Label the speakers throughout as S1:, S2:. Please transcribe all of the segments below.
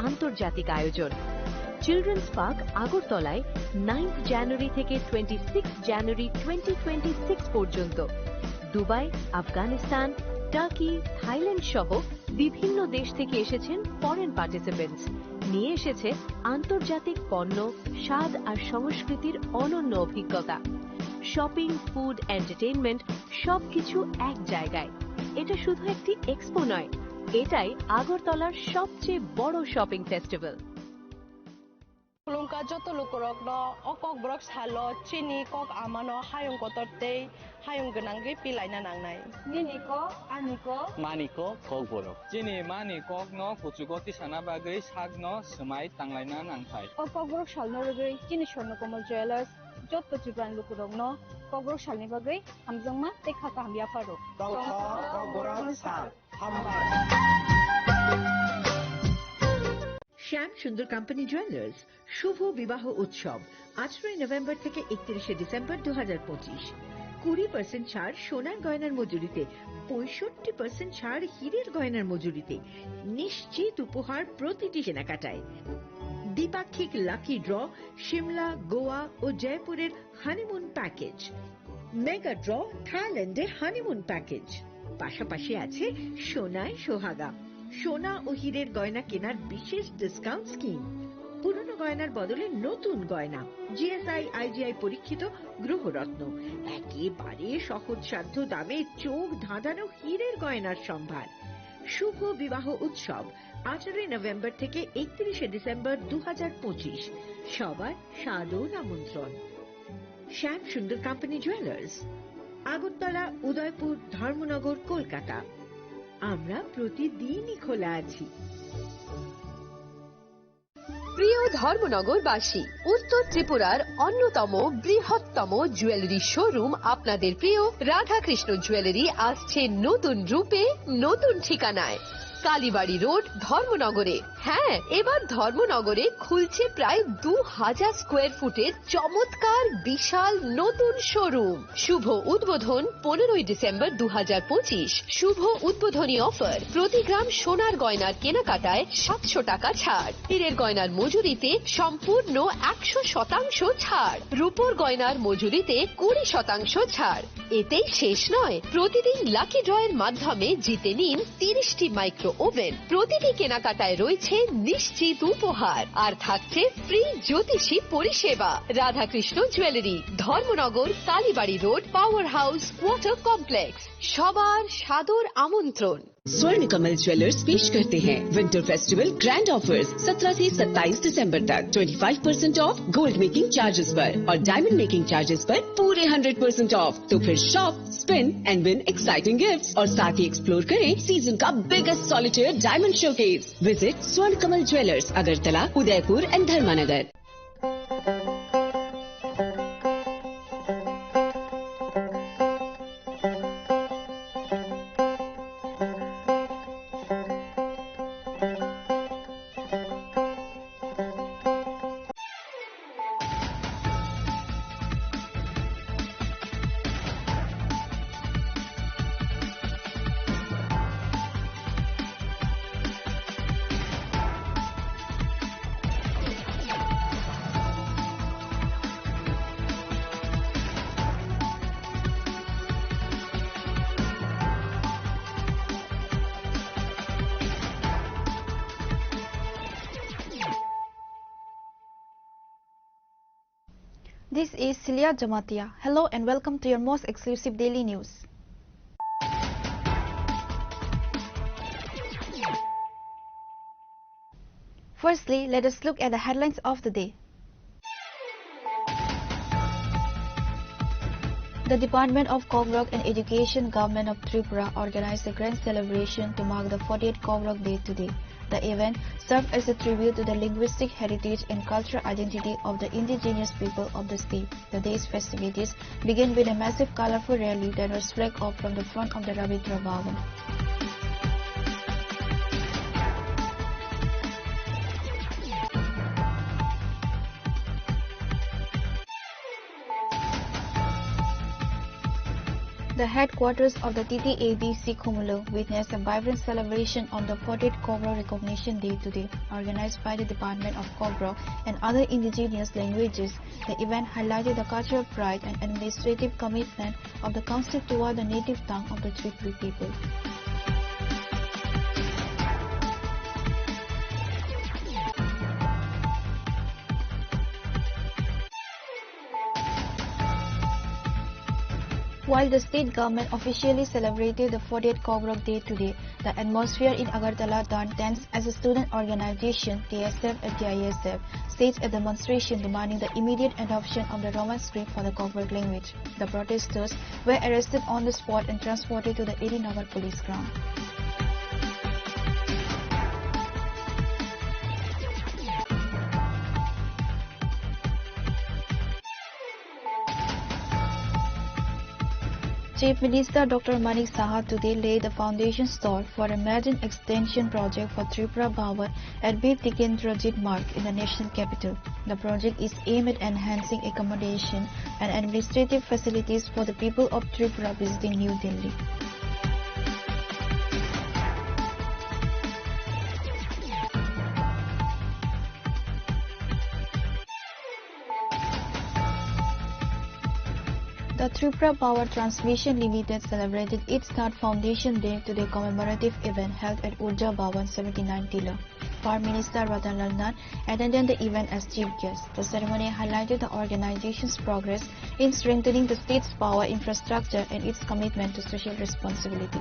S1: আন্তর্জাতিক আয়োজন। Children's park আগরতলায় 9 জানুয়ারি থেকে 26 জানুয়ারি 2026 পর্যন্ত। দুবাই, আফগানিস্তান, টার্কি, থাইল্যান্ড সহ বিভিন্ন দেশ থেকে এসেছেন ফরেন পার্টিসিপেন্টস। নিয়ে এসেছে আন্তর্জাতিক পণ্য, স্বাদ আর সংস্কৃতির অনন্য অভিজ্ঞতা। শপিং, ফুড, এন্টারটেইনমেন্ট সবকিছু এক জায়গায়। এটা শুধু একটি এক্সপো নয়, এটাই আগরতলার সবচেয়ে বড় shopping festival.
S2: Lungka joto lukurok no okok brok salo chini kok amano hayung kotorte hayung genangge pilai na nangnai.
S3: Nini ko, ani ko,
S4: mani ko kok borok. Chini mani kok no kuchugoti sana bagui sak no semai tanglai na nangthai.
S3: okok brok salno rogoi chini Swarna Komal Jewellers joto jibran lukurok no kok brok salni bagoi hamjongma te khaka hamya paro.
S5: Kok borok sal hambar.
S6: শ্যাম Sundar company jewellers শুভ বিবাহ উৎসব 18 November থেকে 31 December 2025। 20% ছাড় সোনার গয়নার মজুরিতে, 65% ছাড় হীরের গয়নার মজুরিতে, নিশ্চিত উপহার প্রতিটি কেনাকাটায়। দ্বিপাক্ষিক লাকি ড্র, সিমলা, গোয়া ও জয়পুরের হানিমুন প্যাকেজ, মেগা ড্র, থাইল্যান্ডে হানিমুন প্যাকেজ। পাশাপাশি আছে সোনায় সোহাগা, সোনা ও হীরের গয়না কেনার বিশেষ ডিসকাউন্ট স্কিম। পুরনো গয়নার বদলে নতুন গয়না, জিএসআই আইজিআই পরীক্ষিত গ্রহরত্ন, একেবারে সহজসাধ্য দামে চোখ ধাঁধানো হীরের গয়নার সম্ভার। শুভ বিবাহ উৎসব 18 নভেম্বর থেকে 31 ডিসেম্বর 2025। সবার সাদর আমন্ত্রণ। শ্যাম সুন্দর কোম্পানি জুয়েলার্স, আগরতলা, উদয়পুর, ধর্মনগর, কলকাতা। আমরা প্রতিদিনই খোলা আছি।
S1: প্রিয় ধর্মনগরবাসী, উত্তর ত্রিপুরার অন্যতম বৃহত্তম জুয়েলারি শোরুম আপনাদের প্রিয় রাধাকৃষ্ণ জুয়েলারি আসছে নতুন রূপে, নতুন ঠিকানায়, কালীবাড়ি রোড, ধর্মনগরে। হ্যাঁ, এবার ধর্মনগরে খুলছে প্রায় 2000 স্কোয়ার ফুটের চমৎকার বিশাল নতুন শোরুম। শুভ উদ্বোধন 15 ডিসেম্বর 2025। শুভ উদ্বোধনী অফার, প্রতি গ্রাম সোনার গয়নার কেনাকাটায় 700 টাকা ছাড়, হীরের গয়নার মজুরিতে সম্পূর্ণ 100% ছাড়, রূপোর গয়নার মজুরিতে 20% ছাড়। এতেই শেষ নয়, প্রতিদিন লাকি ড্রয়ের মাধ্যমে জিতে নিন 30টি মাইক্রো ওভেন। প্রতিটি কেনাকাটায় রয়েছে নিশ্চিত উপহার, আর থাকছে ফ্রি জ্যোতিষী পরিষেবা। Radhakrishna jewellery, Dharmanagar, Kalibari road, power house, water complex. সবার সাদর আমন্ত্রণ।
S7: स्वर्ण कमल ज्वेलर्स पेश करते हैं विंटर फेस्टिवल ग्रैंड ऑफर्स 17 से 27 दिसंबर तक 25% ऑफ गोल्ड मेकिंग चार्जेस पर और डायमंड मेकिंग चार्जेस पर पूरे 100% ऑफ। तो फिर shop, spin and win exciting gifts और साथ ही एक्सप्लोर करें सीजन का biggest solitaire diamond showcase. Visit Swarna Kamal jewellers, Agartala, Udaipur and Dharmanagar.
S3: This is Celia Jamatia. Hello and welcome to your most exclusive daily news. Firstly, let us look at the headlines of the day. The Department of Kovrok and Education, Government of Tripura organized a grand celebration to mark the 40th Kovrok Day today. The event served as a tribute to the linguistic heritage and cultural identity of the indigenous people of the state. The day's festivities began with a massive colorful rally that was flagged off from the front of the Ravindra Bhavan. The headquarters of the TTABC Khumulu witnessed a vibrant celebration on the 40th Kobrok Recognition Day today. Organized by the Department of Kobrok and other indigenous languages, the event highlighted the cultural pride and administrative commitment of the council toward the native tongue of the Tripura people. While the state government officially celebrated the 40th Kobrok Day today, the atmosphere in Agartala turned tense as a student organization, TSF and TISF, staged a demonstration demanding the immediate adoption of the Roman script for the Kobrok language. The protesters were arrested on the spot and transported to the 18-hour police ground. Chief Minister Dr. Manik Saha today laid the foundation stone for a marine extension project for Tripura Bhawan at Bir Tikendrajit Marg in the national capital. The project is aimed at enhancing accommodation and administrative facilities for the people of Tripura visiting New Delhi. The Tripura Power Transmission Limited celebrated its third Foundation Day today commemorative event held at Urja Bhawan 79 Tila. Prime Minister Ratan Lal Nan attended the event as chief guest. The ceremony highlighted the organization's progress in strengthening the state's power infrastructure and its commitment to social responsibility.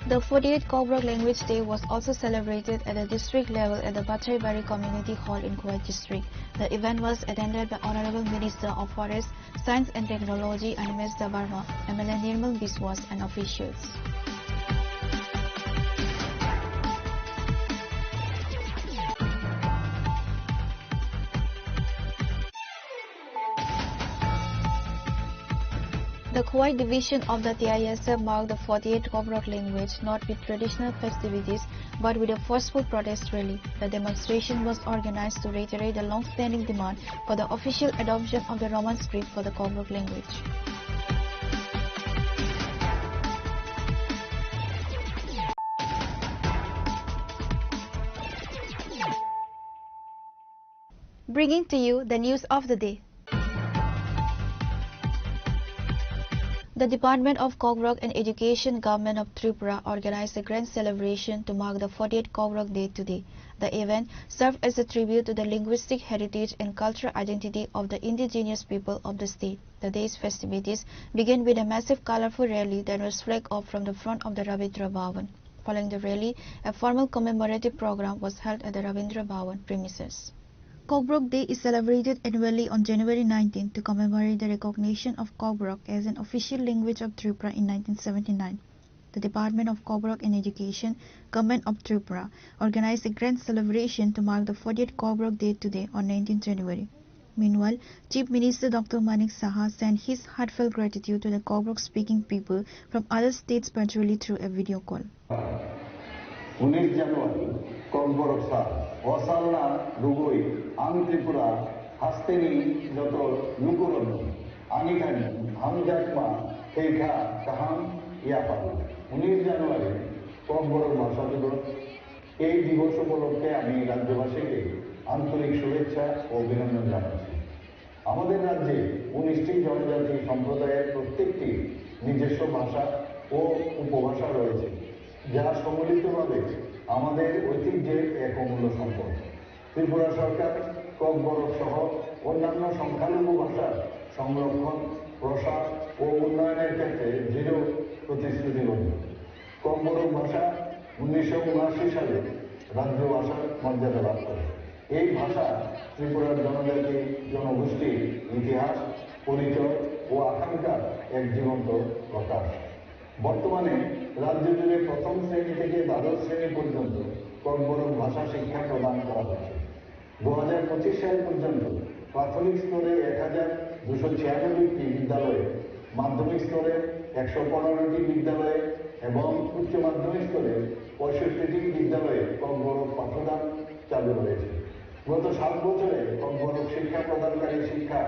S3: The 48th Kobrok Language Day was also celebrated at the district level at the Bachaibari Community Hall in Kuwait District. The event was attended by Honorable Minister of Forest, Science and Technology Animesh Dabarma, MLA Nirmal Biswas and officials. The Kuwait division of the TISF marked the 48th Kobrok language not with traditional festivities but with a forceful protest rally. The demonstration was organized to reiterate the long-standing demand for the official adoption of the Roman script for the Kobrok language. Bringing to you the news of the day. The Department of Kobrok and Education Government of Tripura organized a grand celebration to mark the 40th Kobrok Day today. The event served as a tribute to the linguistic heritage and cultural identity of the indigenous people of the state. The day's festivities began with a massive colorful rally that was flagged off from the front of the Ravindra Bhawan. Following the rally, a formal commemorative program was held at the Ravindra Bhawan premises. Kobrok Day is celebrated annually on January 19 to commemorate the recognition of Kobrok as an official language of Tripura in 1979. The Department of Kobrok and Education, Government of Tripura, organized a grand celebration to mark the 40th Kobrok Day today on 19 January. Meanwhile, Chief Minister Dr. Manik Saha sent his heartfelt gratitude to the Kobrok-speaking people from other states virtually through a video call.
S5: 19 জানুয়ারি ককবরক সাল অসালনা রুগই আং ত্রিপুরা হাস্তেনি যত নুকুরন আনিখানি হামজাকমা খেখা কাহাম ইয়াপাল 19 জানুয়ারি ককবরক ভাষা দিবস এই দিবস উপলক্ষে আমি রাজ্যবাসীকে আন্তরিক শুভেচ্ছা ও অভিনন্দন জানাচ্ছি আমাদের রাজ্যে 19টি জনজাতি সম্প্রদায়ের প্রত্যেকটি নিজস্ব ভাষা ও উপভাষা রয়েছে যা সম্মিলিতভাবে আমাদের ঐতিহ্যের এক অমূল্য সম্পদ ত্রিপুরা সরকার ককবরক সহ অন্যান্য সংখ্যালঘু ভাষার সংরক্ষণ প্রসার ও উন্নয়নের ক্ষেত্রে দৃঢ় প্রতিশ্রুতিবদ্ধ ককবরক ভাষা 1979 সালে রাজ্য ভাষার মর্যাদা লাভ করে এই ভাষা ত্রিপুরার জনজাতি জনগোষ্ঠীর ইতিহাস পরিচয় ও আকাঙ্ক্ষার এক জীবন্ত প্রকাশ বর্তমানে রাজ্য জুড়ে প্রথম শ্রেণী থেকে দ্বাদশ শ্রেণী পর্যন্ত ককবরক ভাষা শিক্ষা প্রদান করা হচ্ছে 2025 সাল পর্যন্ত প্রাথমিক স্তরে 1296টি বিদ্যালয়ে মাধ্যমিক স্তরে 115টি বিদ্যালয়ে এবং উচ্চ মাধ্যমিক স্তরে 65টি বিদ্যালয়ে ককবরক পাঠদান চালু রয়েছে। গত 7 বছরে ককবরক শিক্ষা প্রদানকারী শিক্ষা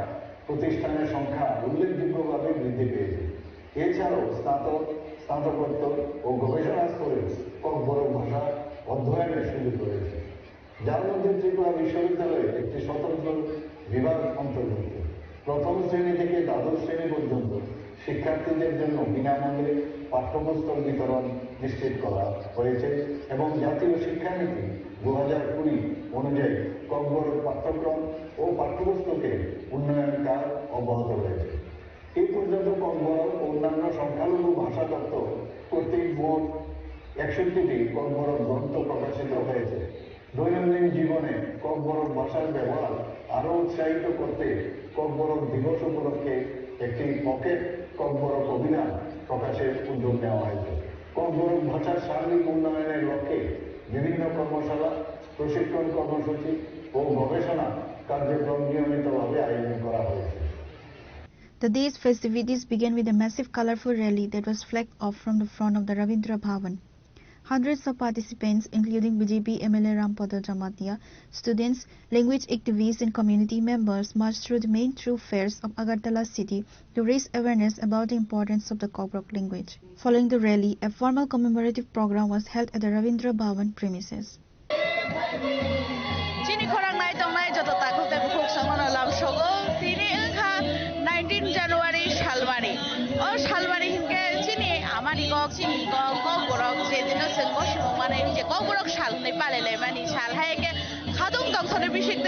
S5: প্রতিষ্ঠানের সংখ্যা উল্লেখযোগ্যভাবে বৃদ্ধি পেয়েছে। এছাড়াও স্নাতকোত্তর ও গবেষণা স্তরে ককবরক ভাষা অধ্যয়নের সুযোগ রয়েছে, যার মধ্যে ত্রিপুরা বিশ্ববিদ্যালয়ে একটি স্বতন্ত্র বিভাগ অন্তর্ভুক্ত। প্রথম শ্রেণী থেকে দ্বাদশ শ্রেণী পর্যন্ত শিক্ষার্থীদের জন্য বিনামূল্যে পাঠ্যপুস্তক বিতরণ নিশ্চিত করা হয়েছে এবং জাতীয় শিক্ষানীতি 2020 অনুযায়ী ককবরক পাঠ্যক্রম ও পাঠ্যপুস্তকের উন্নয়ন কাজ অব্যাহত রয়েছে। এই পর্যন্ত ককবরক ও অন্যান্য সংখ্যালঘু ভাষা দপ্তর কর্তৃক মোট 61টি ককবরক গ্রন্থ প্রকাশিত হয়েছে। দৈনন্দিন জীবনে ককবরক ভাষার ব্যবহার আরও উৎসাহিত করতে ককবরক দিবস উপলক্ষে একটি পকেট ককবরক অভিযান প্রকাশের উদ্যোগ নেওয়া হয়েছে। ককবরক ভাষার সার্বিক উন্নয়নের লক্ষ্যে বিভিন্ন কর্মশালা, প্রশিক্ষণ কর্মসূচি ও গবেষণা কার্যক্রম নিয়মিতভাবে আয়োজন করা হয়েছে।
S3: The day's festivities began with a massive colorful rally that was flagged off from the front of the Ravindra Bhavan. Hundreds of participants, including BJP MLA Rampada Jamatia, students, language activists and community members, marched through the main thoroughfares of Agartala city to raise awareness about the importance of the Kobrok language. Following the rally, a formal commemorative program was held at the Ravindra Bhavan premises.
S8: January Shalmari or Shalmari Hinke Chini Amani Gok Chini Gok Gok Zedino Sengoshimani Gok Shal Nepale Mani Shal Hake Hadum Dong Television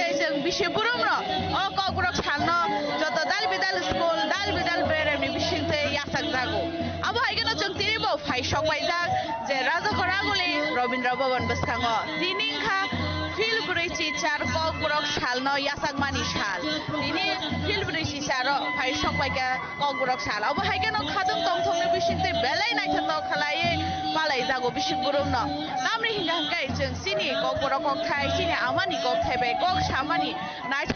S8: Bishopurumno or Gok Shalno Joto Dalbidal School Dalbidal Bere Bishinte Yasak Zago Abo Hagano Tiribo Fai Shok Waizak Zerazo Koraguli Robin Rabovan Baskango Dininka Filbrici Char Gok Shalno Yasak Mani Shal Dini Filbrici Charo Fai Shok Waika Gok Shal Abo Hagano Hadum Dong Bishinte Belay Night Kalai Balai Zago Bishopurumno Namri Hingai Sini Gok Thai Sini Amani Gok Tebe Gok Shamani Night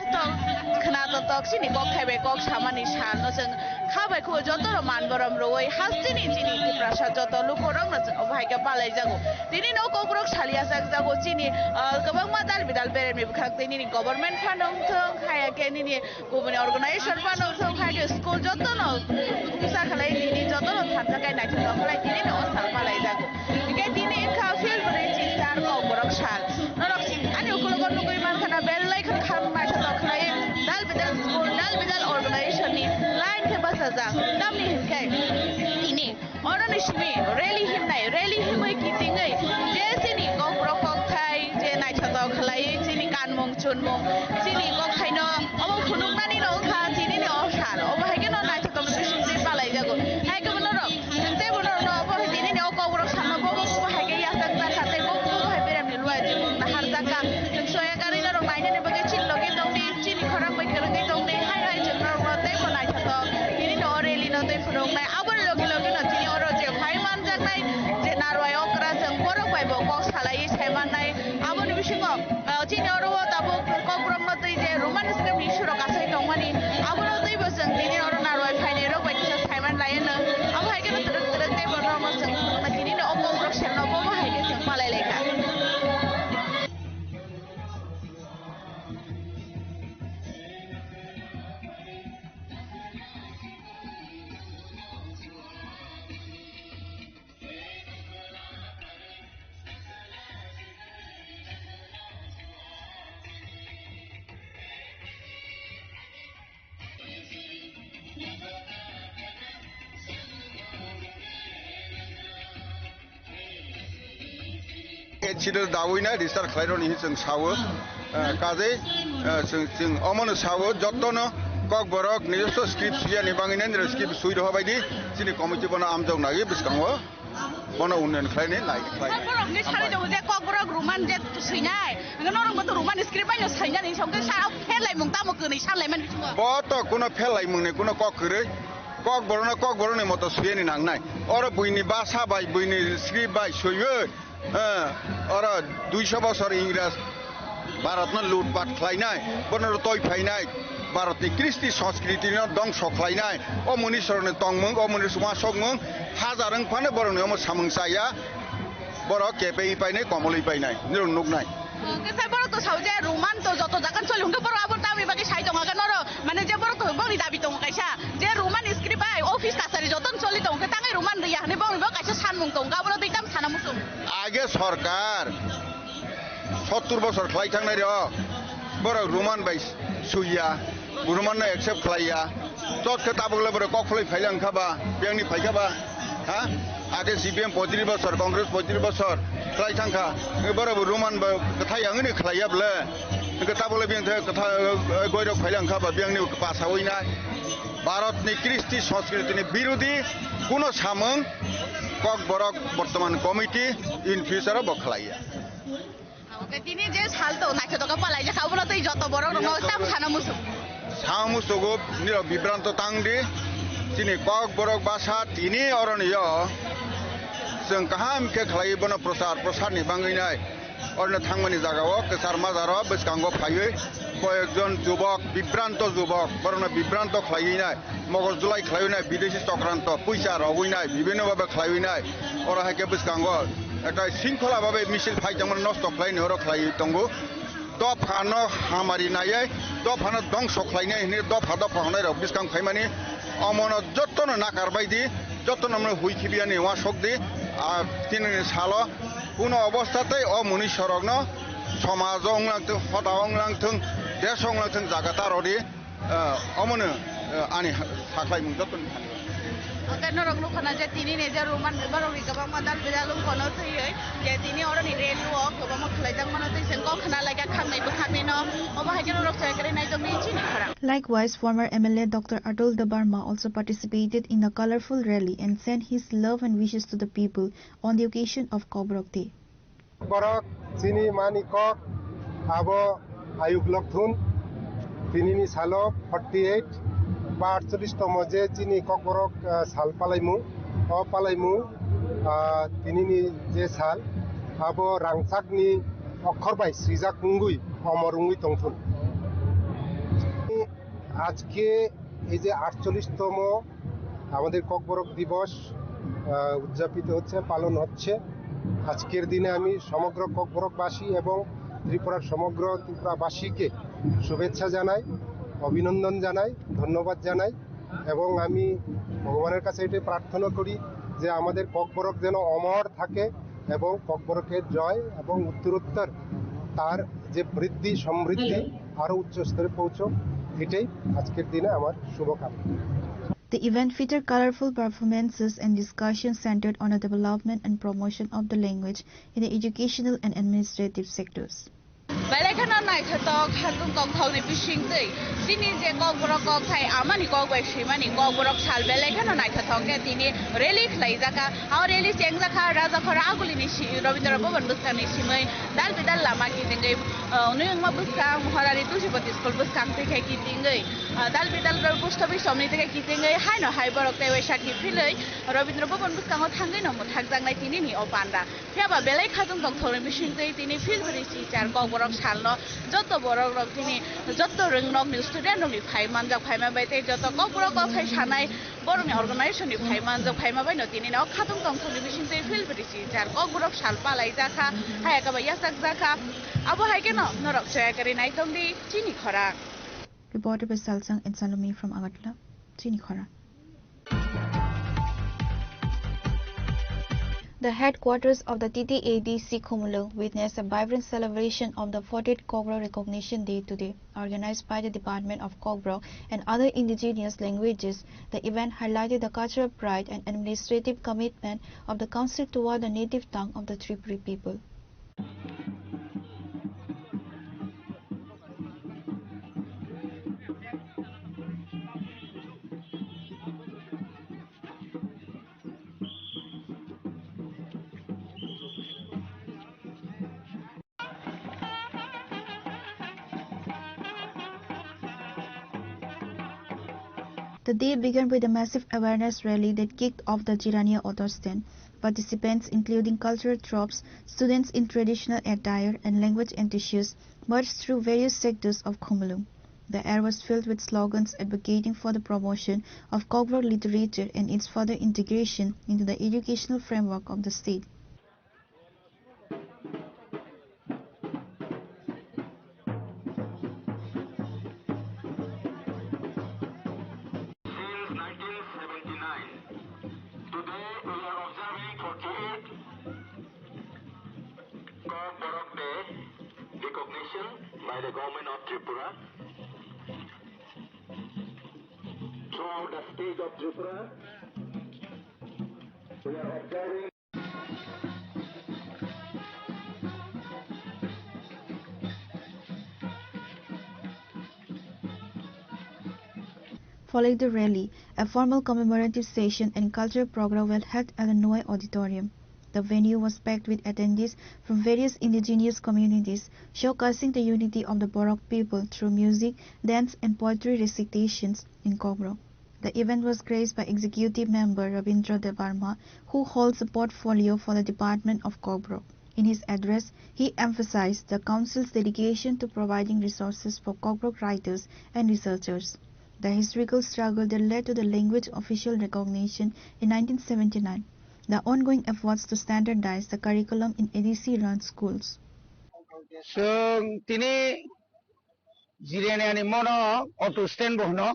S8: Kanato Sini Gok Tebe Gok Shamani Shal Nosen Kabai Ko Joto Manboram Roy Hastini Chini Prasha Joto Lukoram of Haika Balai Zago Dini no Gok Shalia Zago Chini Gabang Madal Vidal Beremi Kakini government Fanong Tung Hayakeni Government Organization Fanong Tung Haya School Joto no Sakalai Dini Joto Tanaka Night like Dini no Salmalai Zago Get Dini Kafil Bridge Star Gok Shal No and you could go to Grimana Bell like a come match of Dalbidal School Dalbidal Organization Line Kebasaza Namni Hinkai Dini Oranishmi Really Himai Kitting Jesini Gok Thai Jenai Kalai Sini Kanmong Chunmong Sini Gok Haino Omo Kunumani no Ka Tini or Shal over Hagan on Night Competition Palai Jago Hagamano they will not know about Dini or Gok Sanabo Hagaya Sate Goko Habiram Nahardaka and Soyagarina or Mine and Bagachin Login Chini Koram Bakarang only high general they for night dog Dini or really no they for my our Login Tini or Jaiman Janai Jenaro Okras and Koro by Bokos Halais Hemanai Abon Vishingo Chini or Tabo Koprom Roman script issue of Kasai Tomani Abon they was a Dini or Naro Pinero by Simon Lion I'm hiking to the table Romans and Matini or Construction of Haggis and Malaleka.
S9: Children Dawina, the Star Claron his and shower, Kaze, Sing Omon shower, Jotono, Cockborok, Niso scripts here, Nibangan and skip Sweet Hobby, City Committee on Amzon Nagibiskango, Bono and Klein like
S8: Cockborok Roman jet to Sinai, and no one to Roman script by your sign in some kind of hell like Montamokuni, Salaman.
S9: Boto Kuna Pella, Munekuna Cockere, Cockborona Motosfian in Angnai, or a Buini Basa by Buini script by Soyer. Or দুইশো বছর ইংরেজ ভারত লুটপাট খাই নাই বনের তৈ খাই নাই भारतनि कृष्टि संस्कृतिनि दंस खालायनाय अमुनि सरने तंमों अमुनि सुमा सकमों हाजारं फाने बर'नि अमो सामंसाया बर' केपे इपायनाय कमल इपायनाय निरुन नुगनाय
S8: Kasi baru tu sahaja rumah tu jatuh jangan soalnya untuk baru abang tahu bagi saya jangan kan orang mana je baru tu bang di dabi tu kaisa je rumah ni skrip ay office kasari jatuh soalnya tu kita tangai rumah dia ni bang kaisa sanmung tu kau baru tu itam sana musuh.
S9: আগে সরকার 70 বছর খাই থাকনাই রে বড় রুমান বাইস সুইয়া রুমান না accept খাইয়া চট খেতা বগলে বড় কখলাই ফাইলাং খাবা বিয়াংনি ফাইখাবা হ্যাঁ আগে সিপিএম 35 বছর কংগ্রেস 35 বছর খাই থাকা বড় রুমান কথাই আংনি খাইয়া বলে কথা বলে বিয়াং কথা গয়র ফাইলাং খাবা বিয়াংনি পাসাওই না ভারতনি কৃষ্টি সংস্কৃতিনি বিরোধী কোন সামং কক বরক বর্তমান কমিটি ইন ফিউচার বখলাইয়া
S8: Oke, ini je hal tu nak kita kapal aja kau boleh tu jatuh borong orang tam sana musuh.
S9: সামুসগো নির বিভ্রান্ত তাংদি তিনি কক বরক বাসা তিনি অরণীয় जों गाहामखे खालायोबोनो प्रसारनि बाङैनाय अरनो थांमोननि जागायाव गोसार माजाराव बेसगांगो फायै कयेकजन जुबक बिभ्राন্ত जुबक बरनो बिभ्राন্ত खालायनाय मगर जुलाइ खालायनाय बिदेशी चक्राন্ত पैसा रवैनाय বিভিন্নভাবে खालायनाय अराहायके बेसगांगो একটা শৃঙ্খলাভাবে মিছিল ফাইজামন নষ্ট খালাयनो অর খালাयै दंगो दफानो हामारि नायै दफानो दंस खालायनाय हिनि दफा हनाय र बेसगां फायमानि अमनो जत्तनो नाकारबायदि जत्तनो हुइखिबियानि वा सकदि তিনি সালো কোনো অবস্থাতেই অমুনি সরগ্ন সমাজ অংলাংথং হতা অংলাংথং দেশ অংলাংথং জাগাতারদি অমনো আনি সাख्लायमुं जत्तनि
S8: Oke, norong lu kana je tini ne je rumah baru di kabang madal belalung kono tu ye je tini orang ni relu ok kabang mak kelajang mana tu sengko kana lagi khang nai bukan ni no oba hajar norong saya keren nai tu ni cini khara.
S3: Likewise, former MLA Dr. Atul Dabarma also participated in the colorful rally and sent his love and wishes to the people on the occasion of Kobrok Day.
S10: Borok sini mani kok abo ayuk lokthun tini ni salo 48 বা 48তম যে চিনি ককবরক সাল পালাইমু অ পালাইমু তিনি যে সাল আবো রাংসাকনি অক্ষর by সৃজাক মুঙ্গুই অমরুঙ্গুই তংথুন আজকে এই যে 48তম আমাদের ককবরক দিবস উদযাপিত হচ্ছে পালন হচ্ছে আজকের দিনে আমি সমগ্র ককবরকবাসী এবং ত্রিপুরার সমগ্র ত্রিপুরাবাসীকে শুভেচ্ছা জানাই অভিনন্দন জানাই ধন্যবাদ জানাই এবং আমি ভগবানের কাছে এটাই প্রার্থনা করি যে আমাদের ককবরক যেন অমর থাকে এবং ককবরকের জয় এবং উত্তরোত্তর তার যে বৃদ্ধি সমৃদ্ধি আরো উচ্চ স্তরে পৌঁছক এটাই আজকের দিনে আমার শুভকামনা
S3: The event featured colorful performances and discussions centered on the development and promotion of the language in the educational and administrative sectors.
S8: Balaikana naikhatok hatung kok thawni bisingtei tini je kokborok kok thai amani kok bai shimani kokborok sal balaikana naikhatok ke tini rally khlaijaka au rally chengjaka raja khara agulini si Rabindra Bhavan buskani simai dal bidal lama kitingai unuyangma buskang Muharari Tushipati School buskang theke kitingai dal bidal bustabi somni theke kitingai haino haiborok tei waisaki philei Rabindra Bhavan buskango thangai no thakjangnai tini ni opanda pheba belai khatung kok thawni bisingtei tini philbri si char kokborok salno joto borok rok tini joto ringrok ni student rok ni phaimanjak phaimabai tei joto kokborok kok phai sanai borok ni organization ni phaimanjak phaimabai no tini no khatung tong thoni bisingtei philbri si char kokborok sal palai jaka hayaka ba yasak jaka abo haike no norok soyakari nai tongdi chini khora.
S3: Reported by Salsang and Salome from Agartala, Chini Khora. The headquarters of the TTADC Khumulung witnessed a vibrant celebration of the 40th Kobrok Recognition Day today. Organized by the Department of Kobrok and other indigenous languages, the event highlighted the cultural pride and administrative commitment of the council toward the native tongue of the Tripuri people. The day began with a massive awareness rally that kicked off the Jirania Auto stand. Participants, including cultural troops, students in traditional attire, and language enthusiasts, marched through various sectors of Khumulung. The air was filled with slogans advocating for the promotion of Kogbrock literature and its further integration into the educational framework of the state.
S11: By the government of Tripura throughout the state of Tripura, we are observing
S3: Following the rally, a formal commemorative session and cultural program were held at the Noy Auditorium. The venue was packed with attendees from various indigenous communities, showcasing the unity of the Borok people through music, dance and poetry recitations in Kogbrock. The event was graced by Executive Member Rabindra Devarma, who holds a portfolio for the Department of Kogbrock. In his address, he emphasized the Council's dedication to providing resources for Kogbrock writers and researchers. The historical struggle that led to the language official recognition in 1979. The ongoing efforts to standardize the curriculum in ADC-run schools.
S12: Tini Zirene Mono auto stand bohno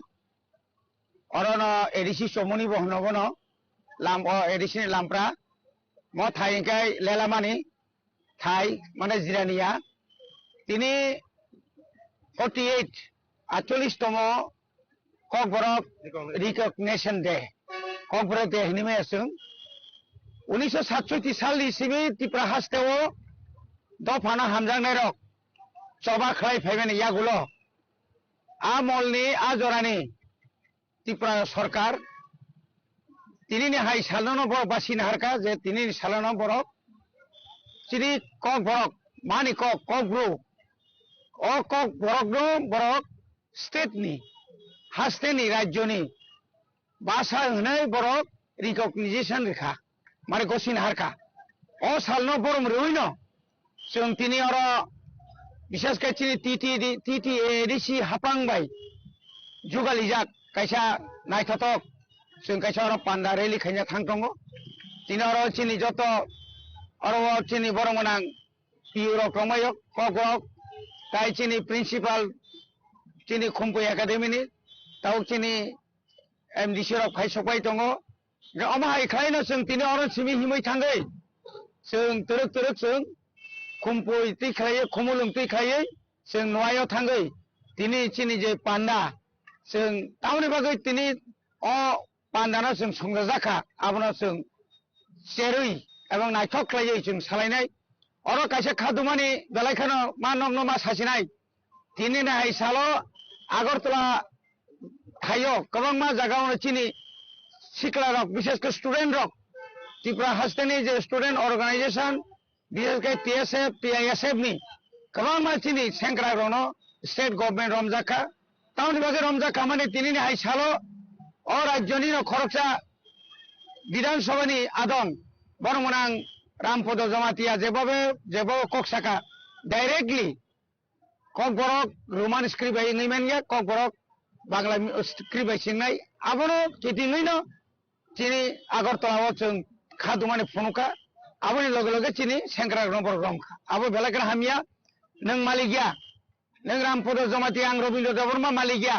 S12: Orono ADC Somoni bohno bono Lam or ADC Lampra Mo Thai Kai Lelamani Thai Mana Zirania Tini 48 actually Stomo Kogbrock Recognition Day Kogbrock Day Animation 1967 सालनि सिमी तिप्रा हास्तेओ दफाना हामजांनाय रक चबा खलाय फायबानि यागुलो आ मलनि आ जरानि तिप्रा सरकार तिनिनि हाय सालनो बर बासिना हारका जे तिनिनि सालनो बर चिरि कक बरक मानि कक ककब्रु ओ कक बरक नो बरक स्टेटनि हास्तेनि राज्यनि भाषा हनै बरक रिकग्निशन रेखा मारे गोसिन हारका ओ सालनो बरम रुइनो जों तिनि अरो विशेष के चिनि टीटी एडीसी हापांबाय जुगालिजाक कायसा नायथाथक जों कायसा अरो पान्डा रेली खायना थांदंगो तिनि अरो चिनि जतो अरो चिनि बरमनां पिउरो क्रमयक ककब्रक ताय चिनि प्रिन्सिपाल चिनि खुम्पु एकाडेमिनि ताव चिनि MDC row खायसबाय दंगो Amahai Kaino Sung Tino Simi Himitangay Sung Turuk Sung Kumpu Tikai, Kumulum Tikai, Sung Noyo Tangay, Tini Chinije Panda, Sung Taunibagai Tini or Pandana Sung Sungazaka, Abana Sung Serui, Among Nitok Clayation, Salinai, Oro Kasha Kadumani, the Lakano, Manom Nomas Hasinai, Tinina Salo, Agortla Kayo, Kavama Zagana Chini. Sikla rock, विशेष कर student rock Tripura हस्तनी जो student organisation विशेष कर TSF TISF में कबां माचिनी सेंक्रा रोनो state government रमजाका town बागे रमजाका माने तिनी ने high सालो और राज्यनी नो खरचा विधानसभा नि आदन बरमनां रामपद जमातिया जेबो कक्साका डायरेक्टली ककब्रक रोमान स्क्रिप्ट बाय नैमानिया ककब्रक बांग्ला स्क्रिप्ट बाय सिंनाय आबनो केटिङैनो चिनी आगरतला जों खादुमानि फनुका आबोनि लगे लगे चिनी सेंग्रा नम्बर रमखा आबो बेलागरा हामिया नों मालिगिया नों रामपद जमाति आं रबिन्द्र देवर्मा मालिगिया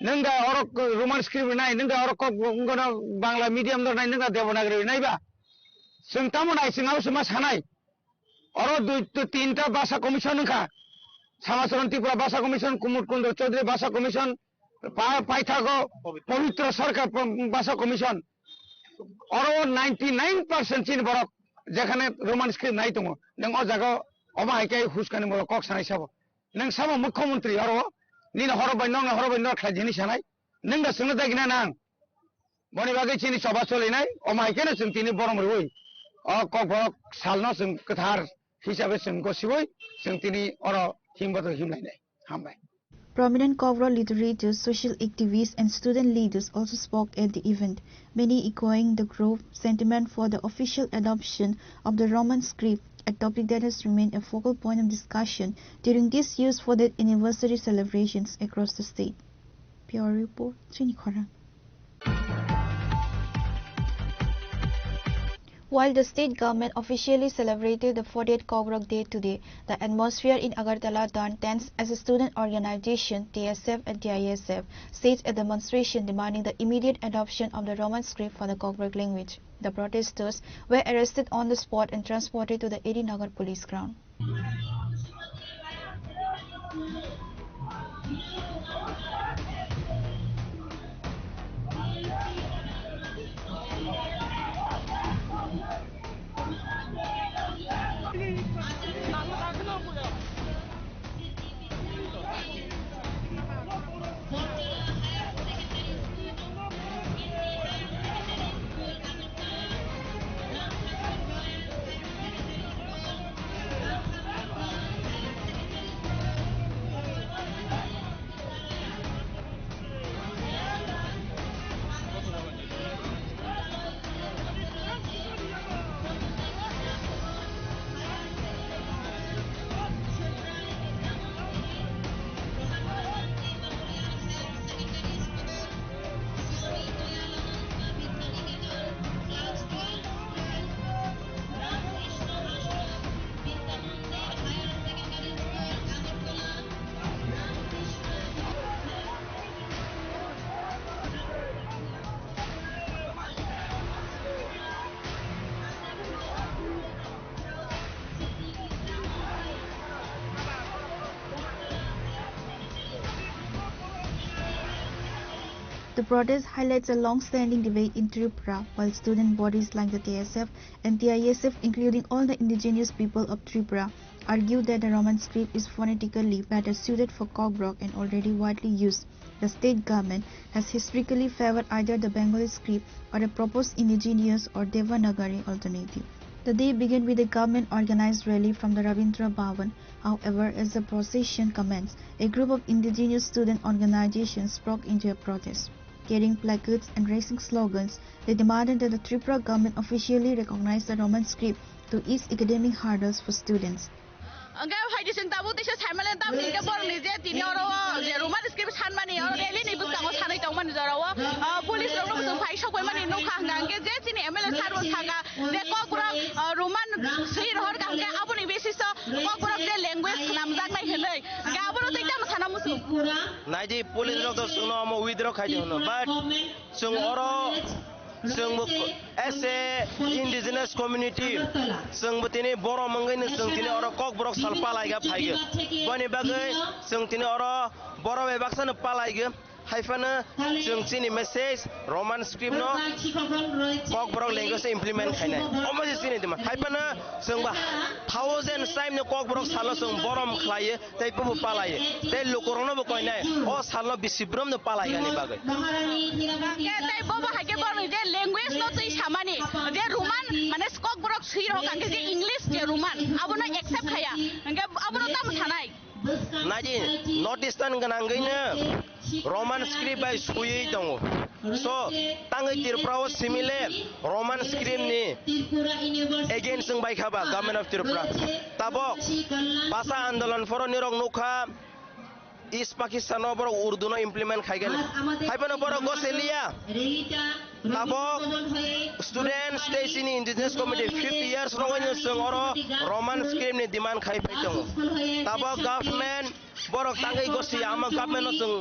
S12: नों दा अरक रोमान स्क्रिप्ट नाय नों दा अरक बांग्ला मिडियाम दर नाय नों दा देवनागरी नायबा जों तामनाय सिङाव समा सानाय अर दुइ तीनटा भाषा कमिसन नखा समाचरण त्रिपुरा भाषा कमिसन कुमुद कुंद्र चौधरी भाषा कमिसन पाइथागो पवित्र सरकार भाषा कमिशन और 99% चिन बरक जेखाने रोमान स्क्रिप्ट नाय दङ नों अ जागा अमाहायकाय हुसकानि बरक कक सानाय साबो नों साबो मुख्यमंत्री और निन हरबाय न खायदिनि सानाय नों दा सोंनो दागिना नां बनि बागै चिनि सभा चलिनाय अमाहायकायनो जों तिनि बरम रुइ अ कक बरक सालनो जों गोथार हिसाबै जों गसिबै जों तिनि अर हिमबद हिमलायनाय हामबाय.
S3: Prominent Kogbrock literators, social activists and student leaders also spoke at the event, many echoing the growth sentiment for the official adoption of the Roman script a topic that has remained a focal point of discussion during this year's 40th anniversary celebrations across the state. Pure Report, Trini Khora. While the state government officially celebrated the 40th Kogrok Day today, the atmosphere in Agartala turned tense as a student organization, TSF and TISF, staged a demonstration demanding the immediate adoption of the Roman script for the Kogrok language. The protesters were arrested on the spot and transported to the Edi Nagar police ground. The protest highlights a long-standing debate in Tripura, while student bodies like the TSF and TISF, including all the indigenous people of Tripura, argue that the Roman script is phonetically better suited for Kogrok and already widely used. The state government has historically favored either the Bengali script or a proposed indigenous or Devanagari alternative. The day began with a government-organized rally from the Rabindra Bhavan. However, as the procession commenced, a group of indigenous student organizations broke into a protest. Carrying placards and raising slogans, they demanded that the Tripura government officially recognize the Roman script to ease academic hurdles for students.
S13: Naji police doctor suno mo withdraw khaji but sung oro sung as a indigenous community sung butini boro mangai sung tini oro Kogrok salpa laiga phaiga bani bagai sung tini oro boro be baksan palaiga haifana sung tini message Roman script no Kogrok language implement khaina omaji tini dima haifana sung ba thousands time no Kogrok salo sung borom khlaiye tai pu palaiye tai lokorona bo koinai o salo bisibrom no palaiga ni bagai
S8: tai boba hage bor je language no tai samani je Roman mane Kogrok siro kange je English je Roman abono accept khaya kange abono tam thanai
S13: Naji Northeastern ganangaina Roman script by sui dongo so tangai Tripura similar Roman script ni against by khaba government of Tripura tabok basa andolan foro nirok nukha East Pakistan boro Urdu no implement khaigan haibano boro goselia tabok students stays in indigenous community 50 years rongo sung oro Roman script ni demand khai paitong tabok government borok tangai gosi ama government no sung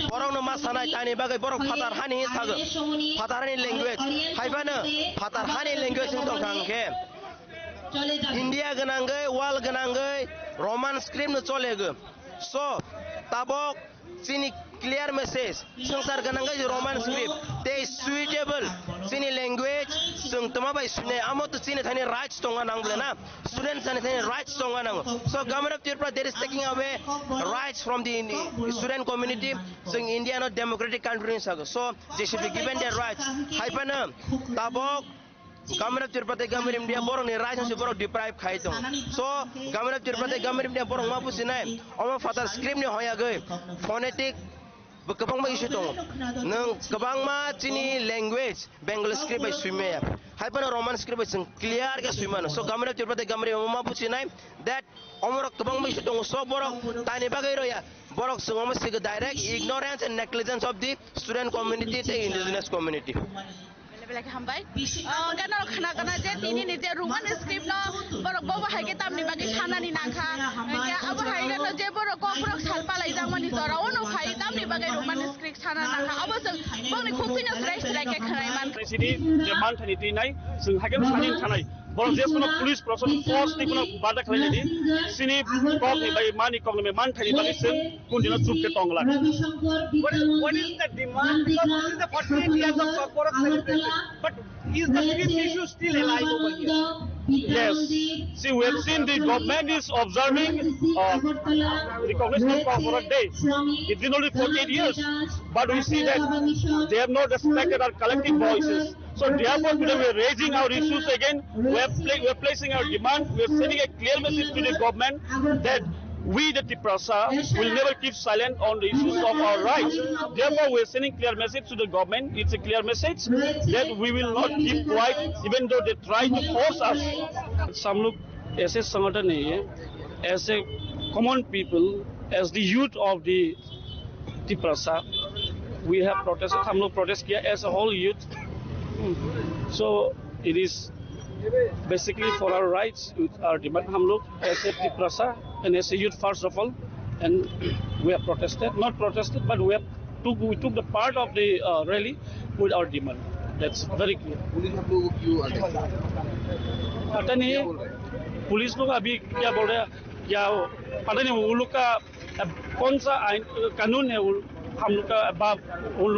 S13: borok no masanai tani bagai borok phatar hani thag phatar hani language haibana phatar hani language sung tong khangke India ganangai wal ganangai Roman script no cholega so tabok sini clear message sangsar ganangai Roman script they suitable sini language sung tama bai sune amo to sini thani rights tonga nang na students thani rights tonga nang so government of Tripura there is taking away rights from the student community sung India no democratic country so they should be given their rights haipana tabok government of Tripura government India borong ni rights se borong deprive khai tong so government of Tripura government India borong ma pusinai oma father script ni hoya gai phonetic kabang ma issue tong nang kabang ma chini language Bengali script by swime haipana Roman script sing clear ke suimano so government of Tripura gamri mama pusinai that omorok tobang mai sutong so borok tani bagai roya borok sungoma sig direct ignorance and negligence of the student community the indigenous community
S8: like hambai gana khana gana je tini ni je roman script no borok bo hai ke tamni bagi sanani nakha ke abo hai gana je borok ko borok salpa lai jamani jora ono hai tamni bagi roman script sana nakha abo sing boni khupina strike strike ke khanai man
S14: sini je man thani ti nai sing hagen sanin thanai borok je kono police protection force ni kono bada khalai ni sini kok ni bai mani kok ni man thani bani sing kun dina chup ke tongla what is the demand because this is the 48 years of corporate celebration but is the script issue still alive over here? Yes. See, we have seen the government is observing recognition of corporate day. It's been only 48 years, but we see that they have not respected our collective voices. So therefore, today we are raising our issues again. We are placing our demand. We are sending a clear message to the government that we, the Tiprasa, will never keep silent on the issues of our rights. Therefore, we are sending clear message to the government. It's a clear message that we will not keep quiet, even though they try to force us. Some look as a संगठन है, as a common people, as the youth of the Tiprasa, we have protested. हम लोग protest किया as a whole youth. So it is basically for our rights, our demand. हम लोग as a Tiprasa and as a youth first of all, and we have protested, not protested, but we took the part of the rally with our demand. That's very clear. पता नहीं police लोग अभी क्या बोल रहे हैं क्या पता नहीं वो लोग का कौन सा आइन कानून है हम लोग का उन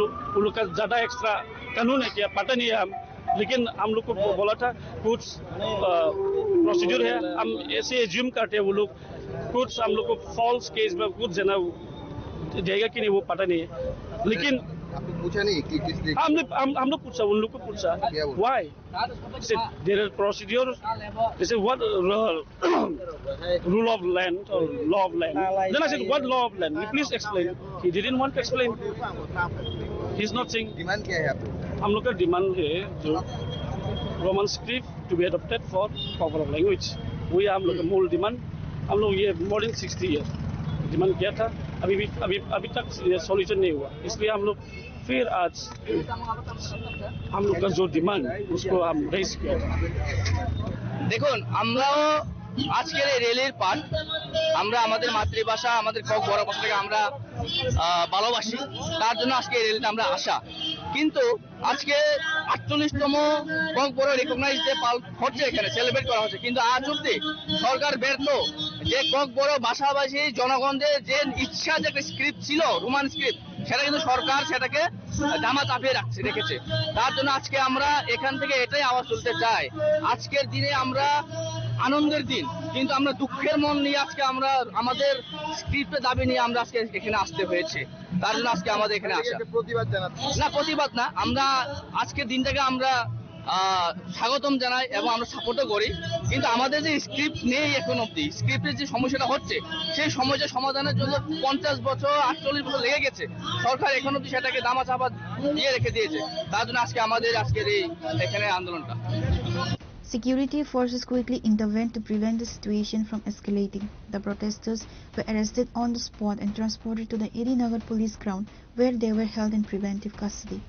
S14: लोग का ज्यादा एक्स्ट्रा कानून है क्या पता नहीं है हम लेकिन हम लोग को बोला था कुछ प्रोसीड्यूर है हम ऐसे एज्यूम करते हैं वो लोग कुछ हम लोग को फॉल्स केस में कुछ जना देगा कि नहीं वो पता नहीं है लेकिन
S15: पूछा नहीं कि किस
S14: हम लोग पूछा उन लोग को पूछा why there are procedures they said what rule of land or law of land then I said what law of land please explain he didn't want to explain he's not saying
S15: demand क्या है आपको
S14: हम लोग का demand है जो Roman script to be adopted for corporate language वो हम लोग का मूल डिमांड हम लोग ये मोर देन 60 ईयर डिमांड किया था अभी तक सॉल्यूशन नहीं हुआ इसलिए हम लोग फिर आज हम लोग का जो डिमांड उसको हम रेज किया
S16: দেখুন আমরাও আজকের এই রেলির পার্ট আমরা আমাদের মাতৃভাষা আমাদের কক বড় ভাষাটাকে আমরা ভালোবাসি তার জন্য আজকে এই রেলিতে আমরা আসা কিন্তু আজকে 48তম কক বড় রিকগনাইজ ডে হচ্ছে এখানে সেলিব্রেট করা হচ্ছে কিন্তু আজ অবধি সরকার ব্যর্থ যে কক বড় ভাষাভাষী জনগণদের যে ইচ্ছা যে একটা স্ক্রিপ্ট ছিল রোমান স্ক্রিপ্ট সেটা কিন্তু সরকার সেটাকে দামা চাপিয়ে রেখেছে তার জন্য আজকে আমরা এখান থেকে এটাই আওয়াজ তুলতে চাই আজকের দিনে আমরা আনন্দের দিন কিন্তু আমরা দুঃখের মন নিয়ে আজকে আমরা আমাদের স্ক্রিপ্টের দাবি নিয়ে আমরা আজকে এখানে আসতে হয়েছে তার জন্য আজকে আমাদের এখানে আসা
S15: প্রতিবাদ জানাচ্ছি
S16: না প্রতিবাদ না আমরা আজকের দিনটাকে আমরা স্বাগতম জানাই এবং আমরা সাপোর্টও করি কিন্তু আমাদের যে স্ক্রিপ্ট নেই এখন অবধি স্ক্রিপ্টের যে সমস্যাটা হচ্ছে সেই সমস্যা সমাধানের জন্য 50 বছর 48 বছর লেগে গেছে সরকার এখন অবধি সেটাকে দামাচাপা দিয়ে রেখে দিয়েছে তার জন্য আজকে আমাদের আজকের এই এখানে আন্দোলনটা
S3: Security forces quickly intervened to prevent the situation from escalating. The protesters were arrested on the spot and transported to the Edinagar police ground where they were held in preventive custody.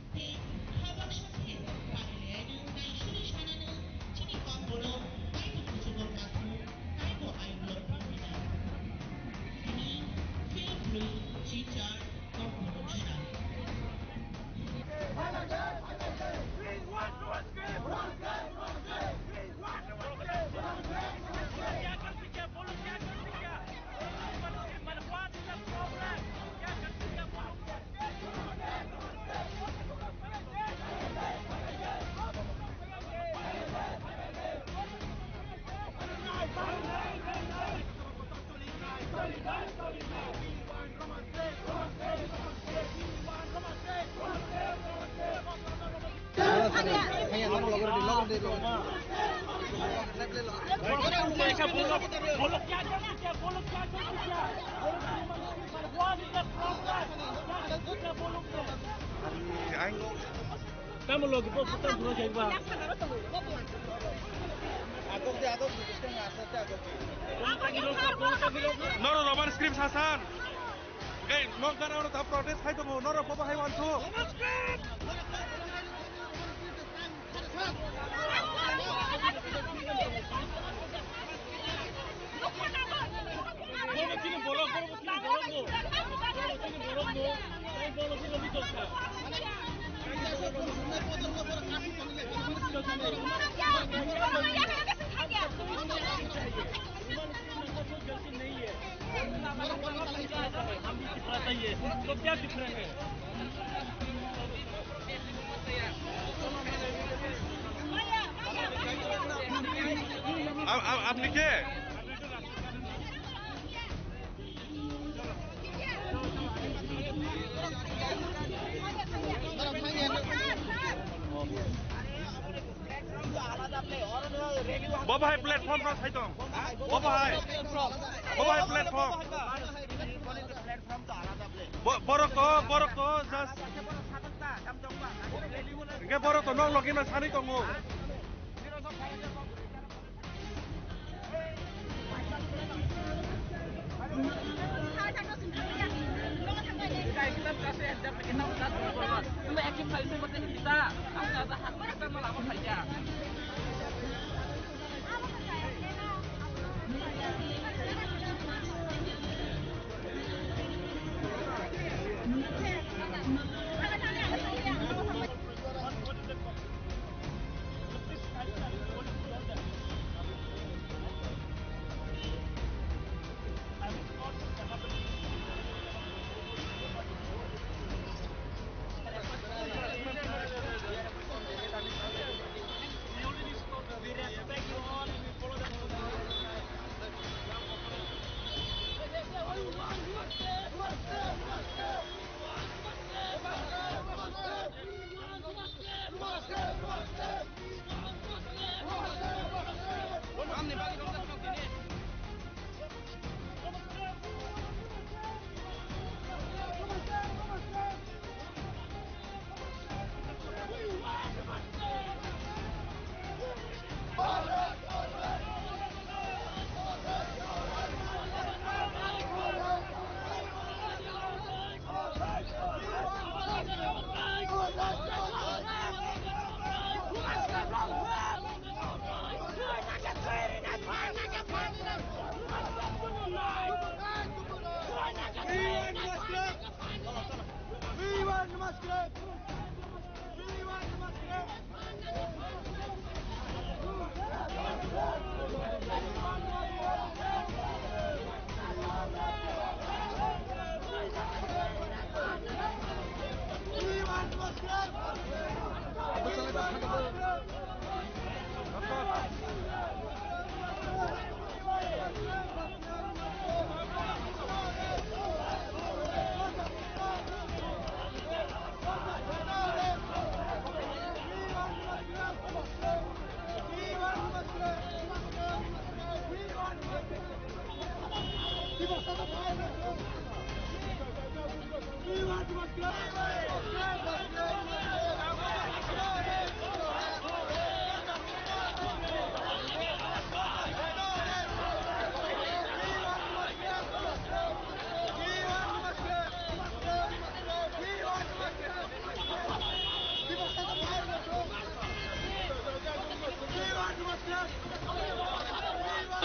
S14: Kamu logi po putar project ba?
S17: Noro Roman script Hasan. Eh, nongkan orang tak protes hai temu. Noro apa hai wantu?
S14: तो क्या difference है
S17: আপনি কে বাবা high platform রা সাইতং বাবা high platform বরক তো just গে বরক তো নং লগিনা Sunny দङो